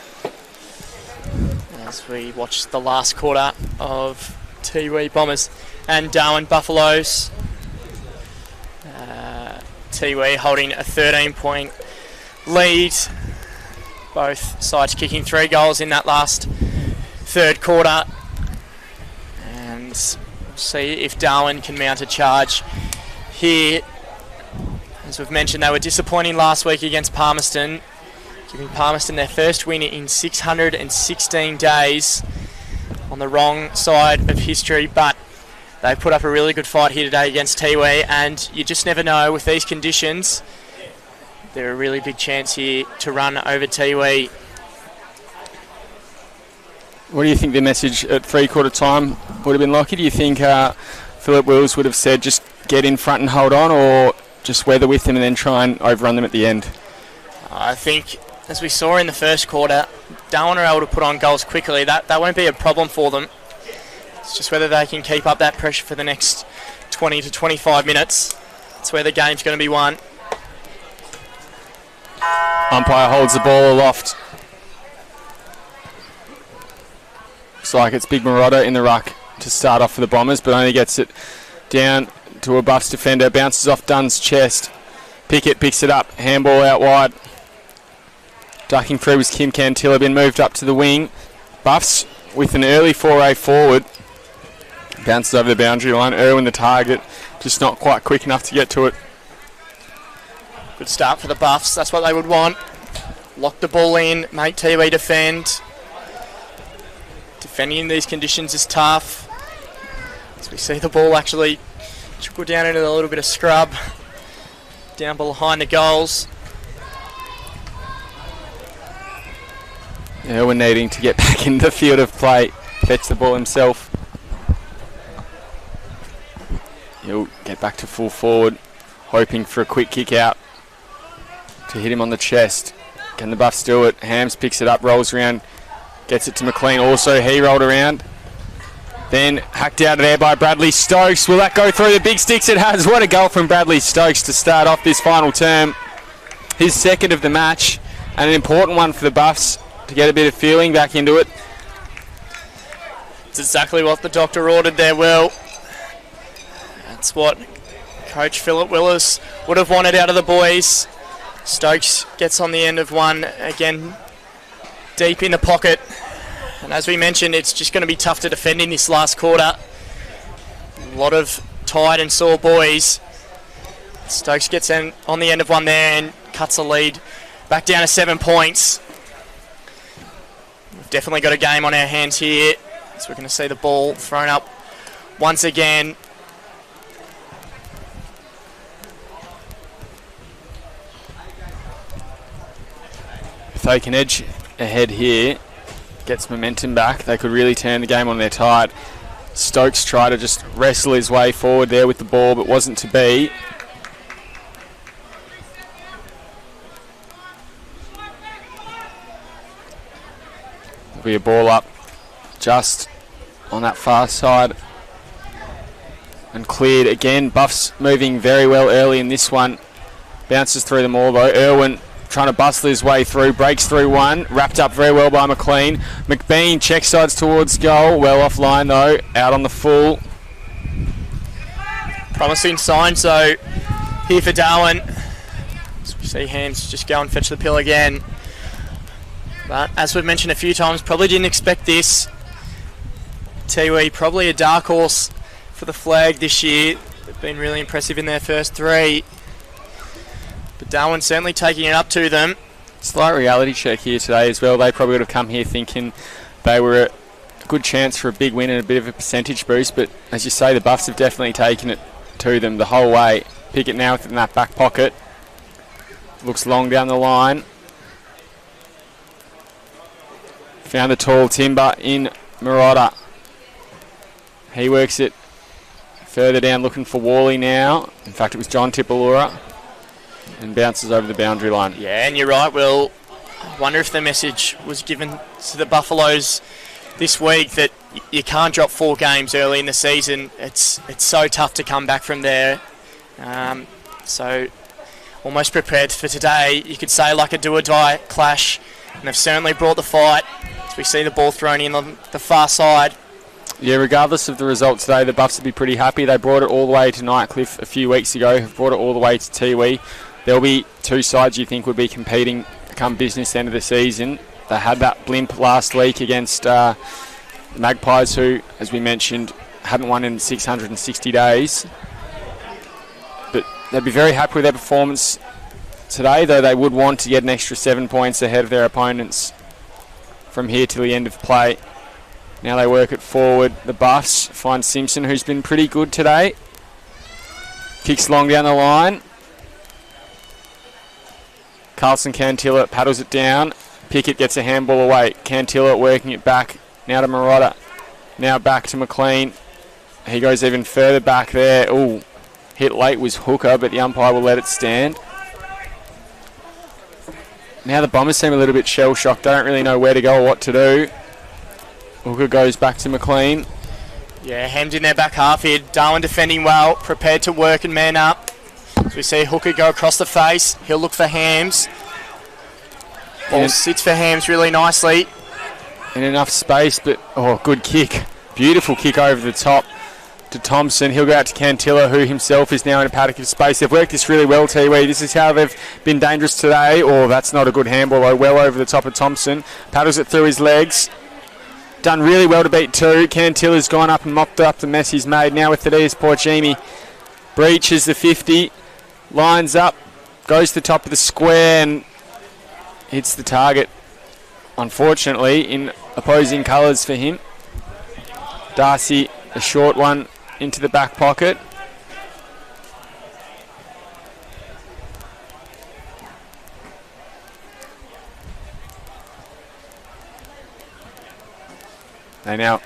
as we watch the last quarter of Tiwi Bombers and Darwin Buffaloes. Tiwi holding a 13-point lead, both sides kicking 3 goals in that last third quarter, and we'll see if Darwin can mount a charge here. As we've mentioned, they were disappointing last week against Palmerston, giving Palmerston their first win in 616 days on the wrong side of history, but they put up a really good fight here today against Tiwi, and you just never know with these conditions. They're a really big chance here to run over Tiwi. What do you think the message at 3/4 time would have been, Lockie? Do you think Philip Wills would have said just get in front and hold on, or just weather with them and then try and overrun them at the end? I think, as we saw in the first quarter, Darwin are able to put on goals quickly. That won't be a problem for them. It's just whether they can keep up that pressure for the next 20 to 25 minutes. That's where the game's going to be won. Umpire holds the ball aloft. Looks like it's Big Marotta in the ruck to start off for the Bombers, but only gets it down to a Buffs defender. Bounces off Dunn's chest. Pickett picks it up. Handball out wide. Ducking through was Kim Cantilla, been moved up to the wing. Buffs with an early foray forward. Bounces over the boundary line. Irwin the target, just not quite quick enough to get to it. Good start for the Buffs. That's what they would want. Lock the ball in, make Tiwi defend. Defending in these conditions is tough. As we see the ball actually trickle down into a little bit of scrub down behind the goals. Irwin needing to get back in the field of play. Fetch the ball himself. He'll get back to full forward, hoping for a quick kick out to hit him on the chest. Can the Buffs do it? Hams picks it up, rolls around, gets it to McLean. Also, he rolled around. Then hacked out of there by Bradley Stokes. Will that go through the big sticks? It has. What a goal from Bradley Stokes to start off this final term. His second of the match, and an important one for the Buffs to get a bit of feeling back into it. It's exactly what the doctor ordered there, Will. That's what Coach Philip Willis would have wanted out of the boys. Stokes gets on the end of one, again deep in the pocket. And as we mentioned, it's just going to be tough to defend in this last quarter. A lot of tired and sore boys. Stokes gets on the end of one there and cuts the lead back down to 7 points. We've definitely got a game on our hands here. So we're going to see the ball thrown up once again. If they can edge ahead here, gets momentum back, they could really turn the game on their tide. Stokes tried to just wrestle his way forward there with the ball, but wasn't to be. There'll be a ball up just on that far side and cleared again. Buffs moving very well early in this one. Bounces through them all though. Irwin trying to bustle his way through, breaks through one, wrapped up very well by McLean. McBean check sides towards goal, well offline though, out on the full. Promising signs though here for Darwin. As we see Hams just go and fetch the pill again. But as we've mentioned a few times, probably didn't expect this. Tiwi probably a dark horse for the flag this year. They've been really impressive in their first 3. But Darwin certainly taking it up to them. Slight reality check here today as well. They probably would have come here thinking they were a good chance for a big win and a bit of a percentage boost. But as you say, the Buffs have definitely taken it to them the whole way. Pickett now in that back pocket. Looks long down the line. Found the tall timber in Marotta. He works it further down looking for Worley now. In fact, it was John Tipalura. And bounces over the boundary line. Yeah, and you're right, Will. I wonder if the message was given to the Buffaloes this week that you can't drop 4 games early in the season. It's so tough to come back from there. So almost prepared for today. You could say like a do-or-die clash, and they've certainly brought the fight. As we see the ball thrown in on the far side. Yeah, regardless of the result today, the Buffs would be pretty happy. They brought it all the way to Nightcliff a few weeks ago, have brought it all the way to Tiwi. There'll be two sides you think would be competing come business end of the season. They had that blimp last week against Magpies, who, as we mentioned, hadn't won in 660 days. But they'd be very happy with their performance today, though they would want to get an extra 7 points ahead of their opponents from here till the end of play. Now they work it forward. The Buffs find Simpson, who's been pretty good today. Kicks long down the line. Carlson Cantilla paddles it down. Pickett gets a handball away. Cantilla working it back. Now to Marotta. Now back to McLean. He goes even further back there. Ooh, hit late was Hooker, but the umpire will let it stand. Now the Bombers seem a little bit shell-shocked. They don't really know where to go or what to do. Hooker goes back to McLean. Yeah, hemmed in their back half here. Darwin defending well, prepared to work and man up. As we see Hooker go across the face, he'll look for Hams. Ball sits for Hams really nicely. In enough space, but good kick. Beautiful kick over the top to Thompson. He'll go out to Cantilla, who himself is now in a paddock of space. They've worked this really well, Tiwi. This is how they've been dangerous today. That's not a good handball, though. Well over the top of Thompson. Paddles it through his legs. Done really well to beat two. Cantilla's gone up and mopped up the mess he's made. Now with Thaddeus Porcini. Breaches the 50. Lines up. Goes to the top of the square and hits the target. Unfortunately, in opposing colours for him. Darcy, a short one into the back pocket. They now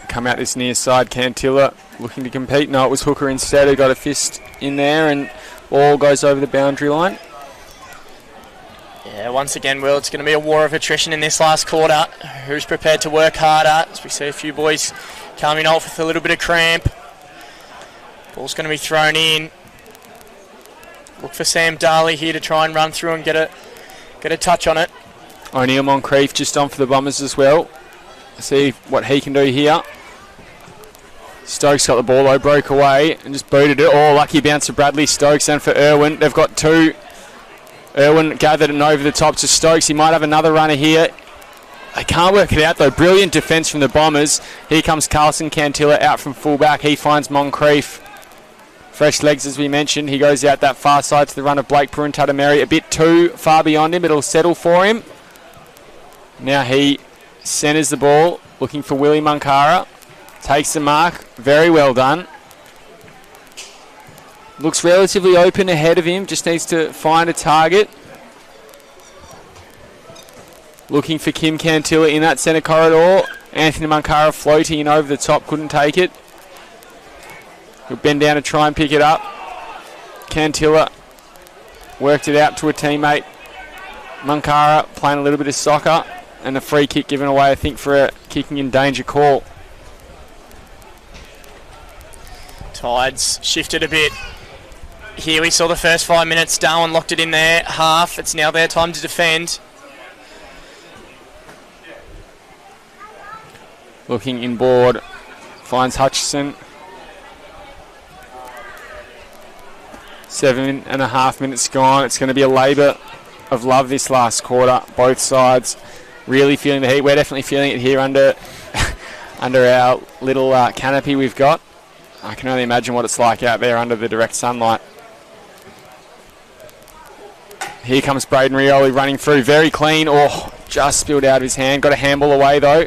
come out this near side. Cantilla looking to compete. No, it was Hooker instead who got a fist in there, and ball goes over the boundary line. Yeah, once again, Will, it's going to be a war of attrition in this last quarter. Who's prepared to work harder? As we see a few boys coming off with a little bit of cramp. Ball's going to be thrown in. Look for Sam Darley here to try and run through and get a touch on it. O'Neill Moncrief just on for the Bombers as well. See what he can do here. Stokes got the ball though, broke away and just booted it. Lucky bounce to Bradley Stokes and for Irwin. They've got two. Irwin gathered it over the top to Stokes. He might have another runner here. They can't work it out though. Brilliant defence from the Bombers. Here comes Carlson Cantilla out from fullback. He finds Moncrief. Fresh legs as we mentioned. He goes out that far side to the run of Blake Purintatameri. A bit too far beyond him. It'll settle for him. Now he centres the ball, looking for Willie Munkara. Takes the mark. Very well done. Looks relatively open ahead of him. Just needs to find a target. Looking for Kim Cantilla in that centre corridor. Anthony Munkara floating in over the top. Couldn't take it. He'll bend down to try and pick it up. Cantilla worked it out to a teammate. Munkara playing a little bit of soccer. And a free kick given away, I think, for a kicking in danger call. Tides shifted a bit. Here we saw the first 5 minutes. Darwin locked it in there. Half. It's now their time to defend. Looking inboard. Finds Hutchison. 7.5 minutes gone. It's going to be a labour of love this last quarter. Both sides really feeling the heat. We're definitely feeling it here under our little canopy we've got. I can only imagine what it's like out there under the direct sunlight. Here comes Braden Rioli running through. Very clean. Just spilled out of his hand. Got a handball away though.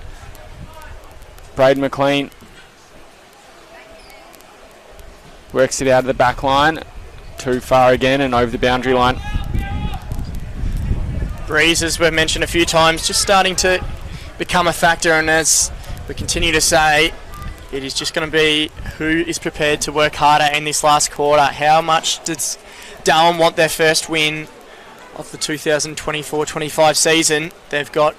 Braden McLean works it out of the back line. Too far again and over the boundary line. Breeze, as we've mentioned a few times, just starting to become a factor, and as we continue to say, it is just going to be who is prepared to work harder in this last quarter. How much does Darwin want their first win of the 2024-25 season? They've got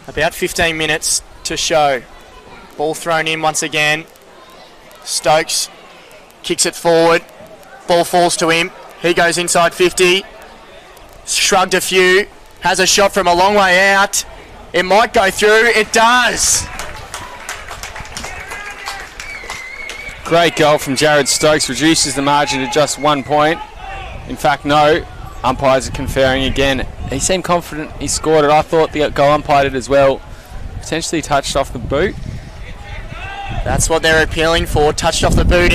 about 15 minutes to show. Ball thrown in once again. Stokes kicks it forward. Ball falls to him. He goes inside 50. shrugged a few, has a shot from a long way out. It might go through. It does. Great goal from Jared Stokes, reduces the margin to just 1 point. In fact, no, umpires are conferring again. He seemed confident he scored it. I thought the goal umpire did as well. Potentially touched off the boot. That's what they're appealing for, touched off the boot.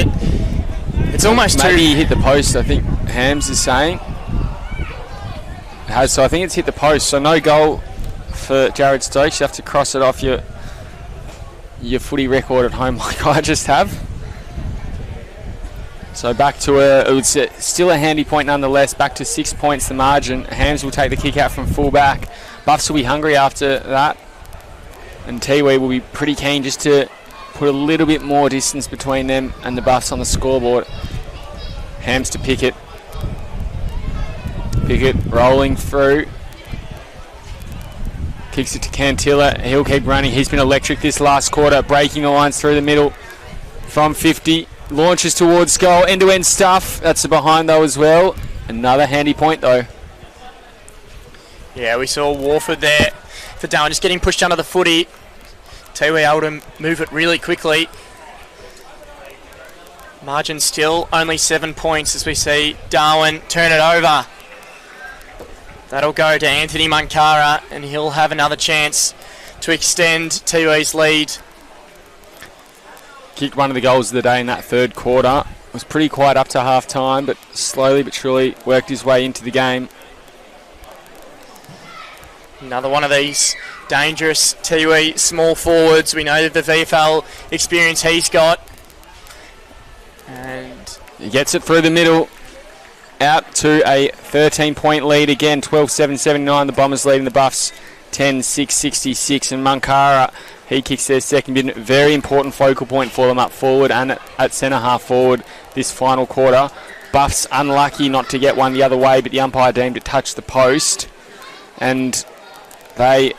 It's almost maybe too... he hit the post, I think Hams is saying. It has, so I think it's hit the post, so no goal for Jared Stokes. You have to cross it off your footy record at home like I just have. So back to still a handy point nonetheless, back to 6 points the margin. Hams will take the kick out from full back. Buffs will be hungry after that. And Tiwi will be pretty keen just to put a little bit more distance between them and the Buffs on the scoreboard. Hams to Pickett. Pickett rolling through. Kicks it to Cantilla. He'll keep running. He's been electric this last quarter, breaking the lines through the middle from 50. Launches towards goal. End-to-end stuff. That's a behind though as well. Another handy point though. Yeah, we saw Warford there for Darwin just getting pushed under the footy. Tiwi able to move it really quickly. Margin still only 7 points as we see Darwin turn it over. That'll go to Anthony Munkara and he'll have another chance to extend Tiwi's lead. Kicked one of the goals of the day in that third quarter. Was pretty quiet up to half time, but slowly but surely worked his way into the game. Another one of these dangerous Tiwi small forwards. We know the VFL experience he's got. And he gets it through the middle. Out to a 13-point lead again. 12-7-79. The Bombers leading the Buffs 10-6-66. And Munkara, he kicks their second bid. Very important focal point for them up forward and at centre half forward this final quarter. Buffs unlucky not to get one the other way, but the umpire deemed it touched the post. And they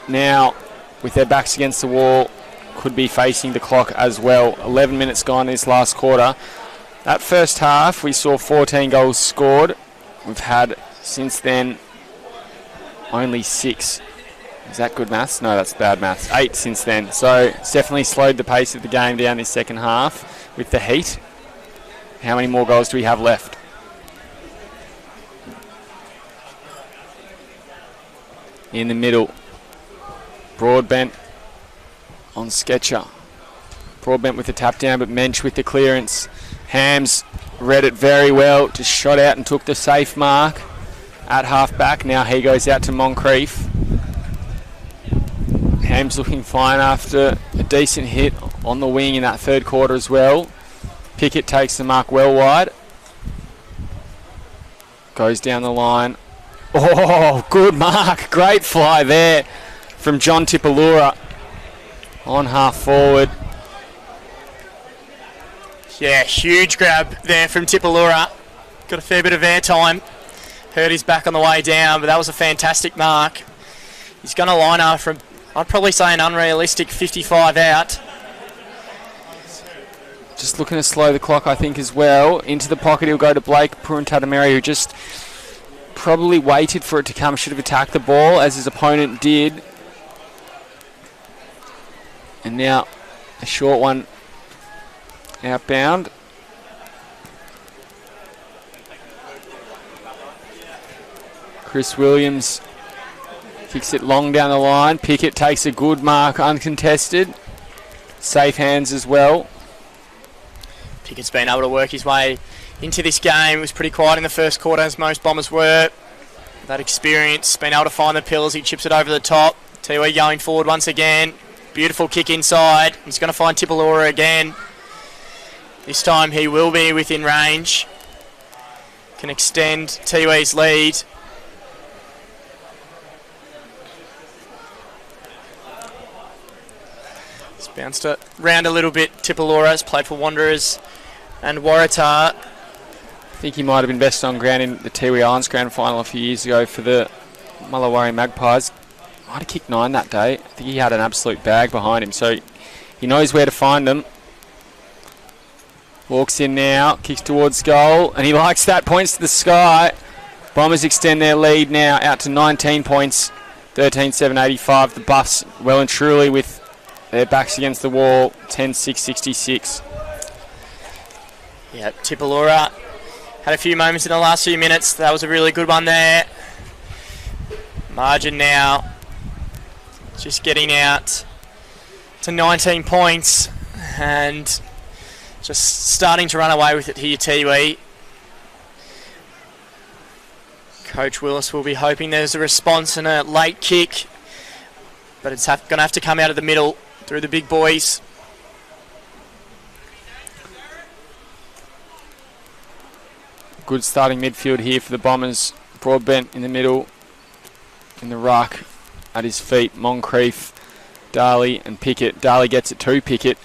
now, with their backs against the wall, could be facing the clock as well. 11 minutes gone in this last quarter. That first half, we saw 14 goals scored. We've had, since then, only 6. Is that good maths? No, that's bad maths. 8 since then. So it's definitely slowed the pace of the game down this second half with the heat. How many more goals do we have left? In the middle, Broadbent on Sketcher. Broadbent with the tap down, but Mensch with the clearance. Hams read it very well, just shot out and took the safe mark at half back. Now he goes out to Moncrief. Hams looking fine after a decent hit on the wing in that third quarter as well. Pickett takes the mark well wide. Goes down the line. Oh, good mark. Great fly there from John Tipalura on half forward. yeah, huge grab there from Tipalura. Got a fair bit of airtime. Heard his back on the way down, but that was a fantastic mark. He's going to line up from, I'd probably say, an unrealistic 55 out. Just looking to slow the clock, I think, as well. Into the pocket, he'll go to Blake Puruntatameri, who just probably waited for it to come. Should have attacked the ball, as his opponent did. And now a short one outbound. Chris Williams kicks it long down the line. Pickett takes a good mark, uncontested. Safe hands as well. Pickett's been able to work his way into this game. It was pretty quiet in the first quarter, as most Bombers were. That experience, been able to find the pillars. He chips it over the top. Tiwi going forward once again. Beautiful kick inside. He's going to find Tipalura again. This time he will be within range. Can extend Tiwi's lead. It's bounced it round a little bit. Tipalura has played for Wanderers and Waratah. I think he might have been best on ground in the Tiwi Islands Grand Final a few years ago for the Mullawari Magpies. Might have kicked 9 that day. I think he had an absolute bag behind him, so he knows where to find them. Walks in now, kicks towards goal, and he likes that, points to the sky. Bombers extend their lead now out to 19 points, 13-7-85. The Buffs well and truly with their backs against the wall, 10-6-66. Yeah, Tipalura had a few moments in the last few minutes. That was a really good one there. Margin now just getting out to 19 points and just starting to run away with it here, Tiwi. Coach Willis will be hoping there's a response and a late kick, but it's going to have to come out of the middle through the big boys. Good starting midfield here for the Bombers. Broadbent in the middle, in the ruck, at his feet, Moncrief, Darley and Pickett. Darley gets it to Pickett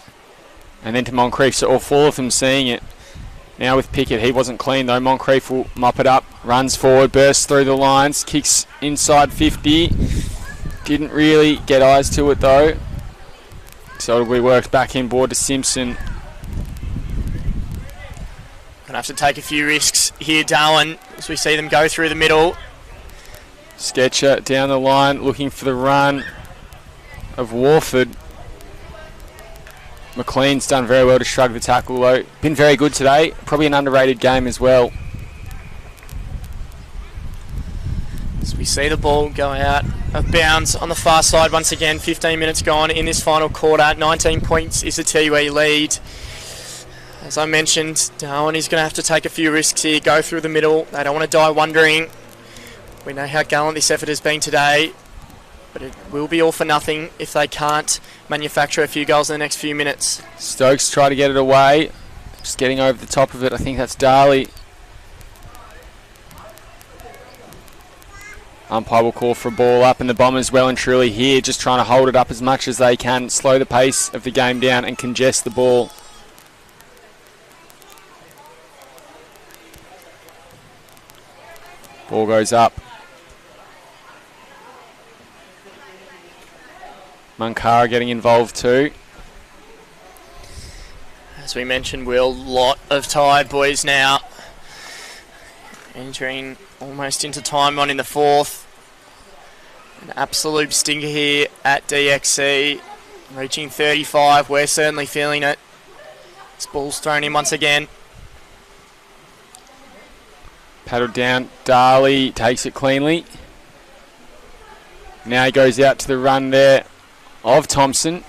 and then to Moncrief, so all four of them seeing it. Now with Pickett, he wasn't clean though. Moncrief will mop it up, runs forward, bursts through the lines, kicks inside 50. Didn't really get eyes to it though. So it'll be worked back inboard to Simpson. Gonna have to take a few risks here, Darwin, as we see them go through the middle. Sketcher down the line, looking for the run of Warford. McLean's done very well to shrug the tackle though. Been very good today. Probably an underrated game as well. As we see the ball go out of bounds on the far side once again. 15 minutes gone in this final quarter. 19 points is the Tiwi lead. As I mentioned, Darwin is going to have to take a few risks here. Go through the middle. They don't want to die wondering. We know how gallant this effort has been today, but it will be all for nothing if they can't manufacture a few goals in the next few minutes. Stokes try to get it away. Just getting over the top of it. I think that's Darley. Umpire will call for a ball up, and the Bombers well and truly here, just trying to hold it up as much as they can, slow the pace of the game down and congest the ball. Ball goes up. Munkara getting involved too. As we mentioned, Will, lot of tired boys now. Entering almost into time on in the fourth. An absolute stinker here at DXC. Reaching 35, we're certainly feeling it. This ball's thrown in once again. Paddled down, Darley takes it cleanly. Now he goes out to the run there of Thompson.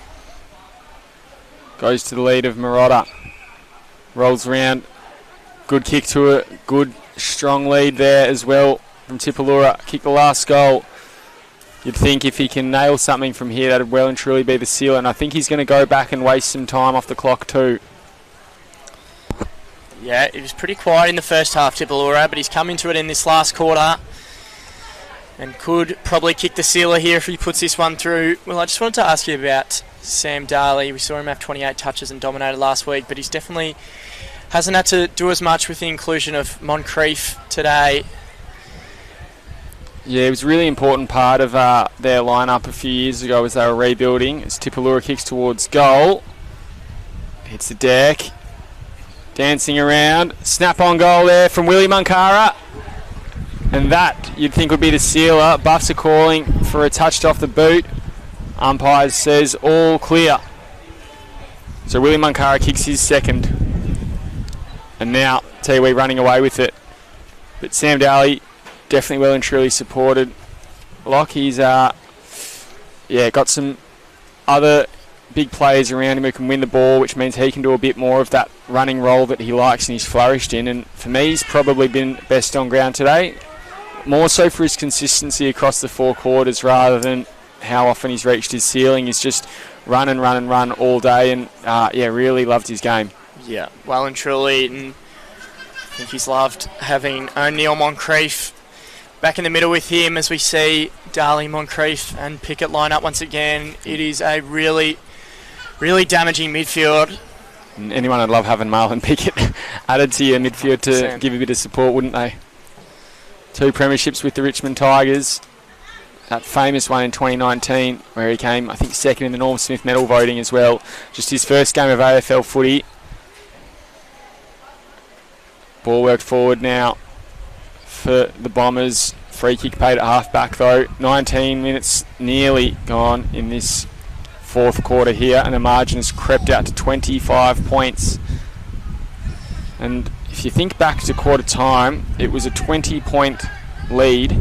Goes to the lead of Marotta. Rolls around. Good kick to a good strong lead there as well from Tipalura. Kick the last goal. You'd think if he can nail something from here, that'd well and truly be the seal. And I think he's going to go back and waste some time off the clock too. Yeah, it was pretty quiet in the first half, Tipalura, but he's come into it in this last quarter and could probably kick the sealer here if he puts this one through. Well, I just wanted to ask you about Sam Darley. We saw him have 28 touches and dominated last week, but he's definitely hasn't had to do as much with the inclusion of Moncrief today. Yeah, it was a really important part of their lineup a few years ago as they were rebuilding. As Tipalura kicks towards goal. Hits the deck. Dancing around. Snap on goal there from Willie Munkara. And that, you'd think, would be the sealer. Buffs are calling for a touch off the boot. Umpires says all clear. So Willie Munkara kicks his second. And now Tiwi running away with it. But Sam Darley definitely well and truly supported. Lockie's got some other big players around him who can win the ball, which means he can do a bit more of that running role that he likes and he's flourished in. And for me, he's probably been best on ground today. More so for his consistency across the four quarters rather than how often he's reached his ceiling. He's just run and run and run all day and, really loved his game. Yeah, well and truly. And I think he's loved having O'Neill Moncrief back in the middle with him as we see Darley, Moncrief and Pickett line up once again. It is a really, really damaging midfield. Anyone would love having Marlon Pickett added to your midfield to give a bit of support, wouldn't they? 2 premierships with the Richmond Tigers. That famous one in 2019 where he came, I think, second in the Norm Smith medal voting as well. Just his first game of AFL footy. Ball worked forward now for the Bombers. Free kick paid at half-back though. 19 minutes nearly gone in this fourth quarter here, and the margin has crept out to 25 points. And if you think back to quarter time, it was a 20-point lead.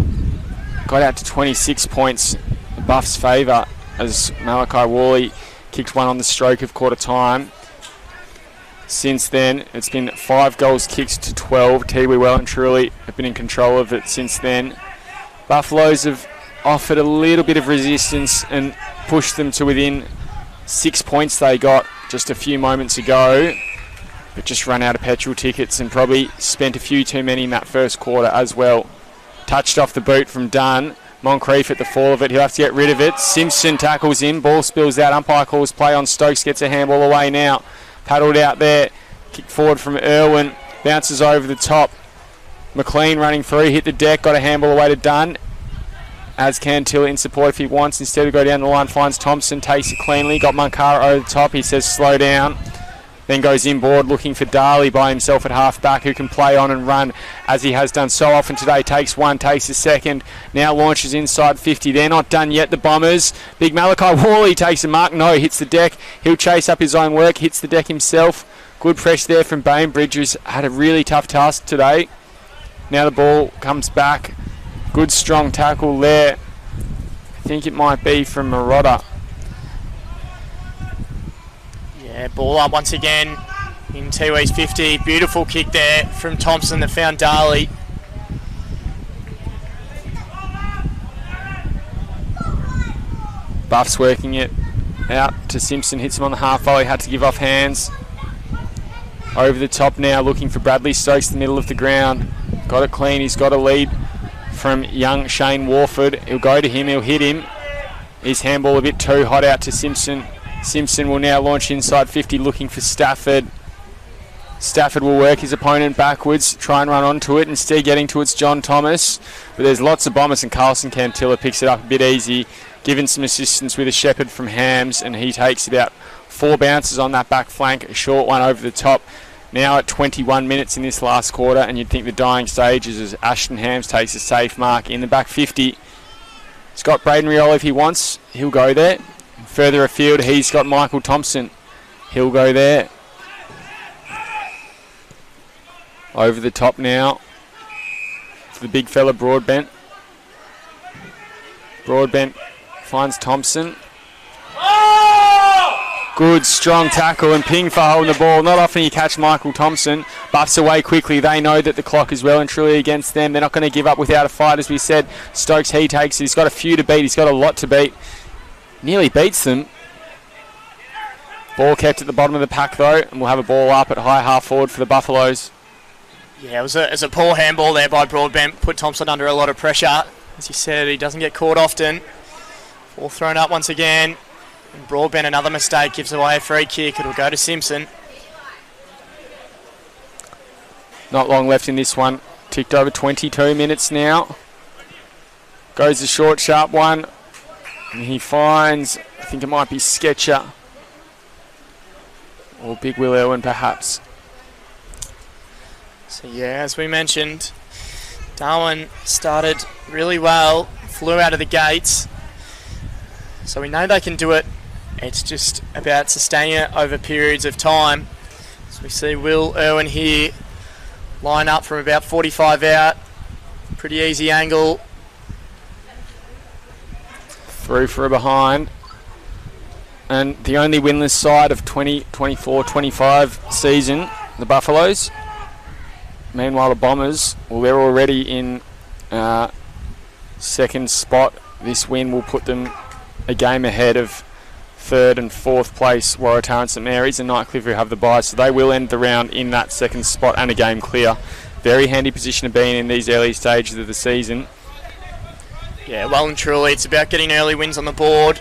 Got out to 26 points, the Buffs' favour, as Malachi Worley kicked one on the stroke of quarter time. Since then, it's been 5 goals kicked to 12. Tiwi well and truly have been in control of it since then. Buffaloes have offered a little bit of resistance and pushed them to within 6 points they got just a few moments ago, but just run out of petrol tickets and probably spent a few too many in that first quarter as well. Touched off the boot from Dunn. Moncrief at the fall of it. He'll have to get rid of it. Simpson tackles in. Ball spills out. Umpire calls play on Stokes. Gets a handball away now. Paddled out there. Kick forward from Irwin. Bounces over the top. McLean running through. Hit the deck. Got a handball away to Dunn. As can Tiller in support if he wants. Instead to go down the line. Finds Thompson. Takes it cleanly. Got Mankara over the top. He says slow down. Then goes inboard looking for Darley by himself at half-back, who can play on and run as he has done so often today. Takes one, takes a second. Now launches inside 50. They're not done yet, the Bombers. Big Malachi Worley takes a mark. No, hits the deck. He'll chase up his own work. Hits the deck himself. Good pressure there from Bainbridge, who's had a really tough task today. Now the ball comes back. Good strong tackle there. I think it might be from Marotta. Yeah, ball up once again in Tiwi's 50. Beautiful kick there from Thompson that found Darley. Buff's working it out to Simpson. Hits him on the half volley. Had to give off hands. Over the top now, looking for Bradley Stokes in the middle of the ground. Got it clean. He's got a lead from young Shane Warford. He'll go to him. He'll hit him. His handball a bit too hot out to Simpson. Simpson will now launch inside 50 looking for Stafford. Stafford will work his opponent backwards, try and run onto it, instead getting towards John Thomas. But there's lots of Bombers and Carlson Cantilla picks it up a bit easy, given some assistance with a Shepherd from Hams, and he takes about 4 bounces on that back flank, a short one over the top. Now at 21 minutes in this last quarter, and you'd think the dying stages as Ashton Hams takes a safe mark in the back 50. Scott Braden Riola if he wants, he'll go there. Further afield, he's got Michael Thompson. He'll go there. Over the top now for the big fella Broadbent. Broadbent finds Thompson. Good strong tackle and ping for holding the ball. Not often you catch Michael Thompson. Buffs away quickly. They know that the clock is well and truly against them. They're not going to give up without a fight, as we said. Stokes, he takes it. He's got a few to beat. He's got a lot to beat. Nearly beats them. Ball kept at the bottom of the pack though, and we'll have a ball up at high half forward for the Buffaloes. Yeah, it was a poor handball there by Broadbent. Put Thompson under a lot of pressure. As you said, he doesn't get caught often. Ball thrown up once again. And Broadbent, another mistake, gives away a free kick. It'll go to Simpson. Not long left in this one. Ticked over 22 minutes now. Goes a short, sharp one. And he finds, I think it might be Sketcher. Or Big Will Irwin, perhaps. So yeah, as we mentioned, Darwin started really well, flew out of the gates. So we know they can do it. It's just about sustaining it over periods of time. So we see Will Irwin here line up from about 45 out. Pretty easy angle. Through for a behind. And the only winless side of 2024-25 season, the Buffaloes. Meanwhile, the Bombers, well, they're already in second spot. This win will put them a game ahead of third and fourth place Waratah and St Mary's, and Nightcliff who have the bye, so they will end the round in that second spot and a game clear. Very handy position to be in these early stages of the season. Yeah, well and truly, it's about getting early wins on the board.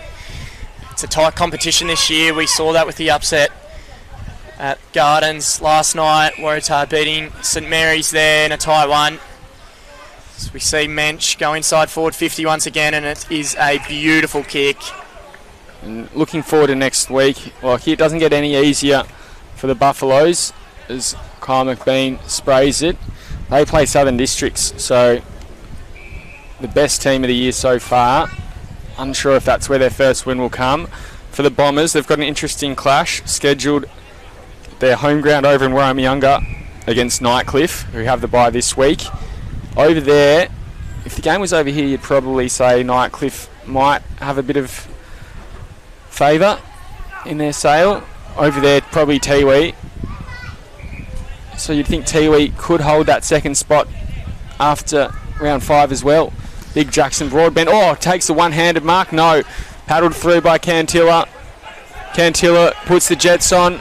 It's a tight competition this year. We saw that with the upset at Gardens last night. Waratah beating St Mary's there in a tight one. So we see Mensch go inside forward 50 once again, and it is a beautiful kick. And looking forward to next week, like it doesn't get any easier for the Buffaloes as Kyle McBean sprays it. They play Southern Districts, so the best team of the year so far. Unsure if that's where their first win will come. For the Bombers, they've got an interesting clash scheduled. Their home ground over in Warramyunga against Nightcliff, who have the bye this week. Over there, if the game was over here, you'd probably say Nightcliff might have a bit of favour in their sale. Over there, probably Tiwi. So you'd think Tiwi could hold that second spot after round 5 as well. Big Jackson Broadbent. Oh, takes the one-handed mark. No. Paddled through by Cantilla. Cantilla puts the Jets on.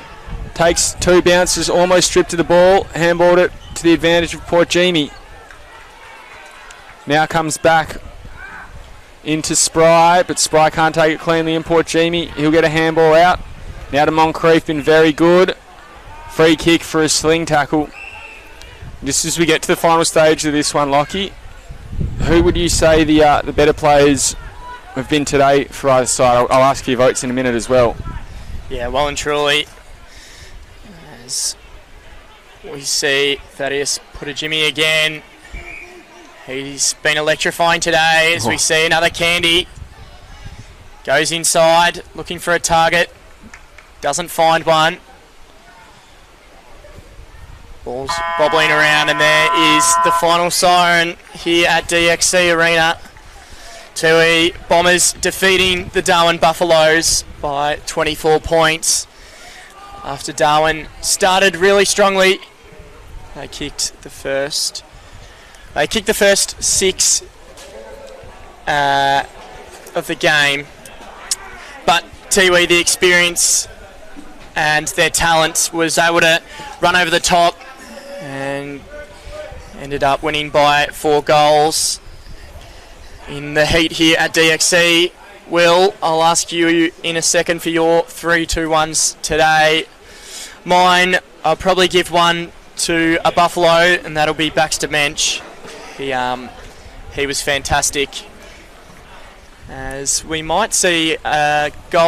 Takes 2 bounces, almost stripped to the ball. Handballed it to the advantage of Port Jimmy. Now comes back into Spry, but Spry can't take it cleanly in Port Jimmy. He'll get a handball out. Now to Moncrief, been very good. Free kick for a sling tackle. Just as we get to the final stage of this one, Lockie, who would you say the better players have been today for either side? I'll ask you your votes in a minute as well. Yeah, well and truly, as we see Thaddeus put a Jimmy again. He's been electrifying today as we see another Candy. Goes inside, looking for a target. Doesn't find one. Ball's bobbling around, and there is the final siren here at DXC Arena. Tiwi Bombers defeating the Darwin Buffaloes by 24 points. After Darwin started really strongly, they kicked the first 6 of the game. But Tiwi, the experience and their talent, was able to run over the top and ended up winning by 4 goals. In the heat here at DXC, Will, I'll ask you in a second for your 3-2-1s today. Mine, I'll probably give one to a Buffalo, and that'll be Baxter Mensch. He was fantastic. As we might see a goal